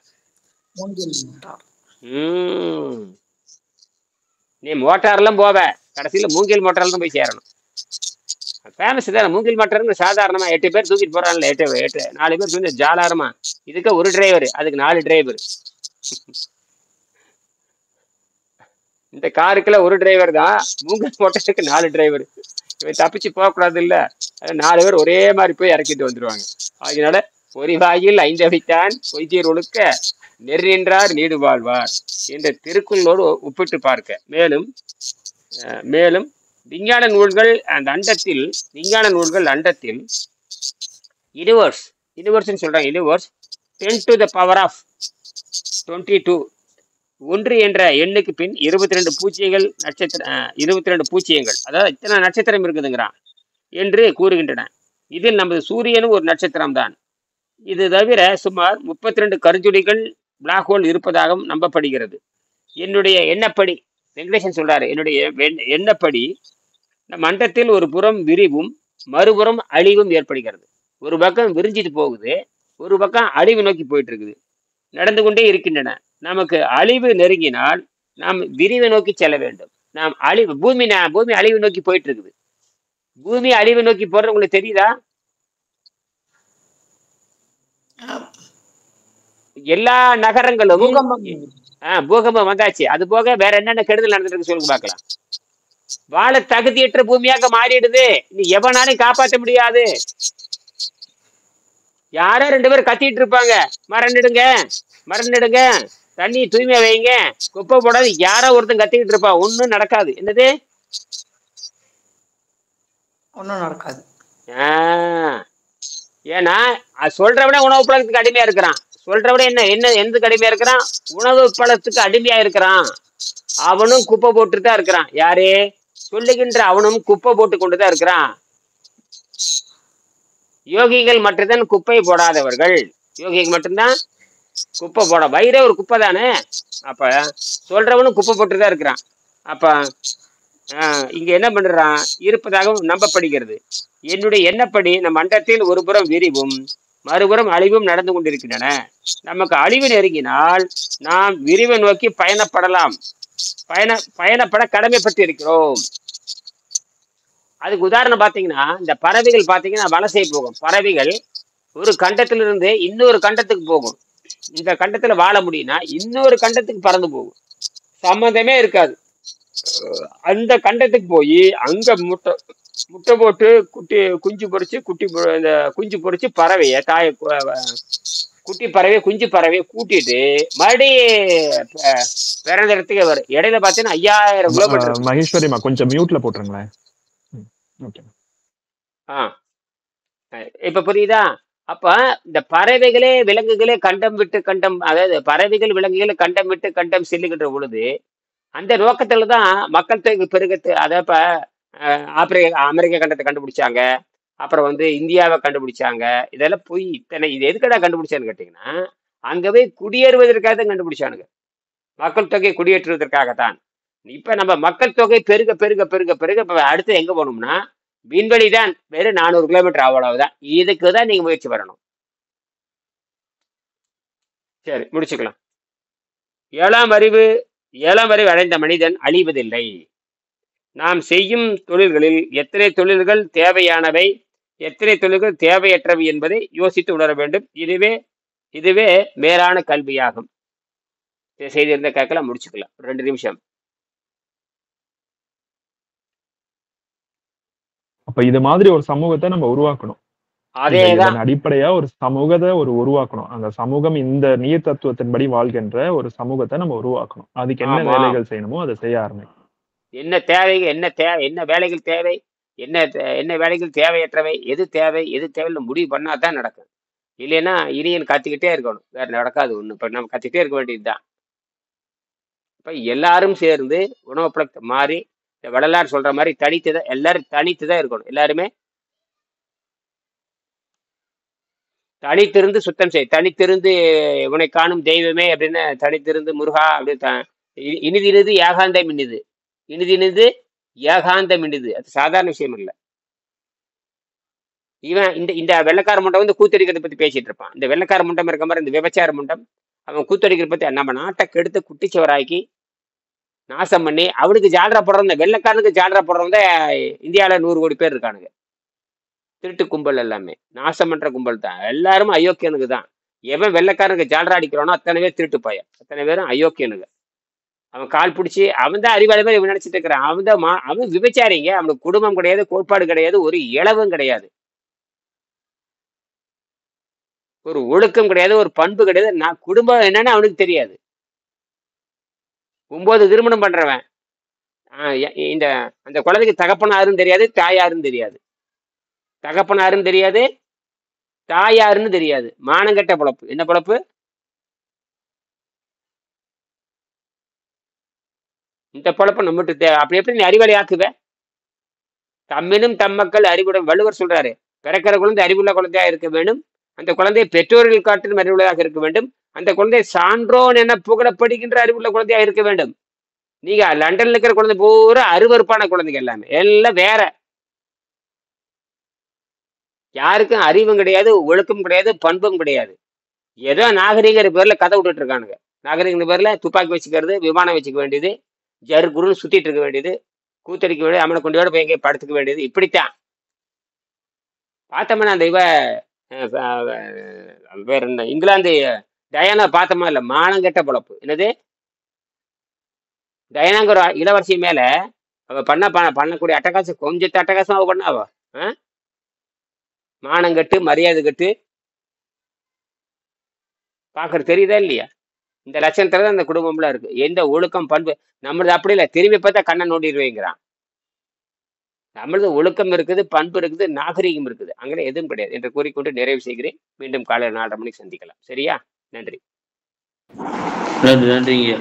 நீ மோட்டார்லாம் போவ, கடைசியில மூங்கில் மோட்டார்ல தான் போய் சேரணும். ஃபேமஸ் தானே மூங்கில் மோட்டார்னு. சாதாரணமா 8 பேர் தூக்கிட்டு போறான்ல, 4 பேர் தூக்கி ஜாலாரமா. இதுக்கு ஒரு டிரைவர், அதுக்கு 4 டிரைவர். இந்த காருக்குள்ள ஒரு டிரைவர் தான், மூங்கில் மோட்டாருக்கு 4 டிரைவர். இவன் தப்பிச்சு போகக்கூடாது இல்ல, 4 பேர் ஒரே மாதிரி போய் இறக்கிட்டு வந்துருவாங்க. அதனால பொறிவாயில் ஐந்தவித்தான் பொய்தீர் ஒழுக்க நெறி நின்றார் நீடு வாழ்வார் என்ற திருக்குறளோடு ஒப்பிட்டு பார்க்க. மேலும் விஞ்ஞான நூல்கள் அண்டத்தில் யூனிவர்ஸ் சொல்றாங்க. Universe 10 to the power of 22 1 என்ற எண்ணுக்கு பின் 22 பூச்சியங்கள் 22 பூச்சியங்கள், அதாவது இத்தனை நட்சத்திரம் இருக்குதுங்கிறான் என்று கூறுகின்றன. இதில் நமது சூரியனும் ஒரு நட்சத்திரம் தான். இது தவிர சுமார் 32 கருஞ்சுடிகள் பிளாக் ஹோல் இருப்பதாகவும் நம்பப்படுகிறது. என்னுடைய எண்ணப்படி, வெங்கடேசன் சொல்றாரு, என்னுடைய எண்ணப்படி நம் மண்டத்தில் ஒரு புறம் விரிவும் மறுபுறம் அழிவும் ஏற்படுகிறது. ஒரு பக்கம் விரிஞ்சிட்டு போகுது, ஒரு பக்கம் அழிவு நோக்கி போயிட்டு இருக்குது, நடந்து கொண்டே இருக்கின்றன. நமக்கு அழிவு நெருங்கினால் நாம் விரிவை நோக்கி செல்ல வேண்டும். நாம் பூமி அழிவு நோக்கி போயிட்டு இருக்குது. பூமி அழிவு நோக்கி போறது உங்களுக்கு தெரியுதா? எல்லா நகரங்களும் பூகம்பம் வந்தாச்சு. அது போக வேற என்னென்ன கெடுதல் நடந்துருக்கு சொல்லுங்க பார்க்கலாம். வாழ தகுதியற்ற பூமியாக மாறிடுது. நீ எவனாலையும் காப்பாற்ற முடியாது. யாரோ 2 பேர் கத்திட்டு இருப்பாங்க, மரம் நடுங்க. தண்ணி தூய்மையா வைங்க, குப்பை போடாது. யாரோ ஒருத்தன் கத்திக்கிட்டு இருப்பா, ஒன்றும் நடக்காது. என்னது? ஒன்றும் நடக்காது. ஏன்னா சொல்றவனே உணவு பழக்கத்துக்கு அடிமையா இருக்கிறான். சொல்றவனே என்ன என்ன எதுக்கு அடிமையா இருக்கிறான்? உணவு பழக்கத்துக்கு அடிமையா இருக்கிறான். அவனும் குப்பை போட்டு தான் இருக்கிறான். யாரே சொல்லுகின்ற அவனும் குப்பை போட்டு கொண்டுதான் இருக்கிறான். யோகிகள் மட்டும்தான் குப்பை போடாதவர்கள். யோகிகள் மட்டும்தான் குப்பை போட. வயிறே ஒரு குப்பை தானே. அப்ப சொல்றவனும் குப்பை போட்டுதான் இருக்கிறான். அப்ப இங்க என்ன பண்றான்? இருப்பதாகவும் நம்பப்படுகிறது. என்னுடைய எண்ணப்படி நம் அண்டத்தில் ஒரு புறம் விரிவும் மறுபுறம் அழிவும் நடந்து கொண்டிருக்கின்றன. நமக்கு அழிவு நெருங்கினால் நாம் விரிவை நோக்கி பயணப்படலாம், பயணப்பட கடமைப்பட்டு இருக்கிறோம். அதுக்கு உதாரணம் பாத்தீங்கன்னா, இந்த பறவைகள் பாத்தீங்கன்னா வலசை போகும். பறவைகள் ஒரு கண்டத்திலிருந்து இன்னொரு கண்டத்துக்கு போகும். இந்த கண்டத்துல வாழ முடியும்னா இன்னொரு கண்டத்துக்கு பறந்து போகும், சம்மந்தமே இருக்காது. அந்த கண்டத்துக்கு போய் அங்க முட்டை போட்டு குஞ்சு பொறிச்சு இந்த குஞ்சு பொறிச்சு பறவைய குட்டி பறவை குஞ்சு பறவையை கூட்டிட்டு மறுபடியும் பிறந்த இடத்துக்கு வரும். இடையில பாத்தீங்கன்னா 5000 கிலோமீட்டர். மகேஸ்வரிமா கொஞ்சம் மியூட்ல போட்டுருங்களேன். இப்ப புரியுதா? அப்ப இந்த பறவைகளே விலங்குகளே கண்டம் விட்டு கண்டம், அதாவது பறவைகள் விலங்குகளை கண்டம் விட்டு கண்டம் செல்லுகின்ற பொழுது அந்த நோக்கத்துலதான் மக்கள் தொகை பெருகத்து. அதை இப்ப அமெரிக்க கண்டத்தை கண்டுபிடிச்சாங்க, அப்புறம் இந்தியாவை கண்டுபிடிச்சாங்க. இதெல்லாம் போய் இத்தனை இது எதுக்கடா கண்டுபிடிச்சான்னு கேட்டீங்கன்னா, அங்கவே குடியேறுவதற்காக தான் கண்டுபிடிச்சானுங்க. மக்கள் தொகை குடியேற்றுவதற்காகத்தான். இப்ப நம்ம மக்கள் தொகை பெருக பெருக பெருக பெருக இப்ப அடுத்து எங்க போகணும்னா விண்வெளி தான். வெறும் 400 கிலோமீட்டர் அவ்வளவுதான். இதுக்குதான் நீங்க முயற்சி வரணும். சரி, முடிச்சுக்கலாம். ஏழாம் அறிவு அடைந்த மனிதன் அழிவதில்லை. நாம் செய்யும் தொழில்களில் எத்தனை தொழில்கள் தேவையானவை, எத்தனை தொழில்கள் தேவையற்றவை என்பதை யோசித்து உணர வேண்டும். இதுவே மேலான கல்வியாகும். செய்தி இருந்த கேட்கலாம், முடிச்சுக்கலாம். 2 நிமிஷம். அப்ப இது மாதிரி ஒரு சமூகத்தை நம்ம உருவாக்கணும். அதேதான் அடிப்படையா ஒரு சமூகத்தை உருவாக்கணும். அந்த சமூகம் இந்த நீர் தத்துவத்தின்படி வாழ்கின்ற ஒரு சமூகத்தை நம்ம உருவாக்கணும். அதுக்கு என்ன வேலைகள் செய்யணுமோ அதை செய்ய ஆரம்பிக்கணும். என்ன தேவை, என்ன வேலைகள் தேவை, என்ன வேலைகள் தேவையற்றவை, எது தேவை எது தேவைன்னு முடிவு பண்ணாதான் நடக்கும். இல்லைன்னா இனியன் கத்திக்கிட்டே இருக்கணும், வேற நடக்காது ஒண்ணு. இப்ப நம்ம கத்திக்கிட்டே இருக்க வேண்டியதுதான். இப்ப எல்லாரும் சேர்ந்து உணவு பழக்கத்தை மாறி இந்த வள்ளலார் சொல்ற மாதிரி தனித்துதான், எல்லாரும் தனித்துதான் இருக்கணும். எல்லாருமே தனித்திருந்து சுத்தம் செய், தனித்திருந்து உன்னை காணும் தெய்வமே அப்படின்னு தனித்திருந்து முருகா அப்படின்னு இனிதினது ஏகாந்தம் இனிது, இனிதினது ஏகாந்தம் இனிது. அது சாதாரண விஷயம் இல்லை. இவன் இந்த வெள்ளக்கார முண்டம் கூத்தடிக்கிறத பத்தி பேசிட்டு இருப்பான். இந்த வெள்ளக்கார முண்டம் இருக்க மாதிரி இந்த விபச்சார முண்டம் அவன் கூத்தடிக்கிற பத்தி நம்ம நாட்டை கெடுத்து குட்டிச்சவராக்கி நாசம் பண்ணி அவனுக்கு ஜால்ரா போடுறவங்க, இந்த வெள்ளக்காரனுக்கு ஜால்ரா போடுறவங்க இந்தியாவில் 100 கோடி பேர் இருக்கானுங்க. திருட்டு கும்பல் எல்லாமே நாசம் பண்ற கும்பல் தான். எல்லாரும் அயோக்கியனுக்கு தான். எவன் வெள்ளக்காரனுக்கு ஜால்ரா அடிக்கிறானோ அத்தனை பேர் திருட்டு பையன், அத்தனை பேரும் அயோக்கியனுங்க. அவன் கால் பிடிச்சி அவன் தான் அறிவாளி மாதிரி இவன் நினைச்சிட்டு இருக்கிறான். அவன் விபச்சாரிங்க. அவனுக்கு குடும்பம் கிடையாது, கோட்பாடு கிடையாது, ஒரு இளவும் கிடையாது, ஒரு ஒழுக்கம் கிடையாது, ஒரு பண்பு கிடையாது. நான் குடும்பம் என்னன்னு அவனுக்கு தெரியாது. 9 திருமணம் பண்றவன் அந்த குழந்தைக்கு தகப்பனாருன்னு தெரியாது, தாயாருன்னு தெரியாது. தகப்பனாருன்னு தெரியாது, தாயாருன்னு தெரியாது. மானங்கட்ட பொழப்பு. என்ன பொழப்பு? இந்த பொழப்பு நம்மகிட்ட தேவை. அப்படி எப்படி நீ அறிவாளி ஆக்குவ? தம்மினும் தம்மக்கள் அறிவுடன் வள்ளுவர் சொல்றாரு, பிறக்கிற குழந்தை அறிவுள்ள குழந்தையா இருக்க வேண்டும், அந்த குழந்தை பெற்றோர்கள் காட்டிலும் அறிவுள்ளதாக இருக்க வேண்டும், அந்த குழந்தை சான்றோன் என புகழப்படுகின்ற அறிவுள்ள குழந்தையா இருக்க வேண்டும். நீங்க லண்டன்ல இருக்கிற குழந்தை பூரா அருவருப்பான குழந்தைங்க, எல்லாமே எல்லாம் வேற. யாருக்கும் அறிவும் கிடையாது, ஒழுக்கம் கிடையாது, பண்பும் கிடையாது. ஏதோ நாகரிகர் பேர்ல கதை விட்டுட்டு இருக்கானுங்க. நாகரிக பேர்ல துப்பாக்கி வச்சுக்கிறது, விமானம் வச்சுக்க வேண்டியது, ஜருகுருன்னு சுத்திட்டு இருக்க வேண்டியது, கூத்தடிக்க வேண்டியது, அவனை கொண்டு போய் எங்கேயும் படுத்துக்க வேண்டியது. இப்படித்தான் பார்த்தோம்னா அந்த வேற என்ன இங்கிலாந்து டயானா பார்த்தோமா இல்ல, மானங்கெட்ட பொழப்பு. என்னது? டயானாங்கிற இளவரசி மேல அவ பண்ணக்கூடிய அட்டகாசம், கொஞ்சத்தை அட்டகாசம் அவ பண்ணாவா? மானங்கட்டு மரியாதை கட்டு பாக்குறது தெரியுதா இல்லையா? இந்த லட்சணத்துல தான் அந்த குடும்பம்லாம் இருக்கு. எந்த ஒழுக்கம் பண்பு நம்மளது அப்படி இல்லை. திரும்பி பார்த்தா கண்ணை நோண்டிடுவேங்கிறான். நம்மளது ஒழுக்கம் இருக்குது, பண்பு இருக்குது, நாகரீகம் இருக்குது. அங்கே எதுவும் கிடையாது என்று கூறிக்கொண்டு நிறைவு செய்கிறேன். மீண்டும் காலை 4:30 மணிக்கு சந்திக்கலாம். சரியா? நன்றி. நன்றிங்க.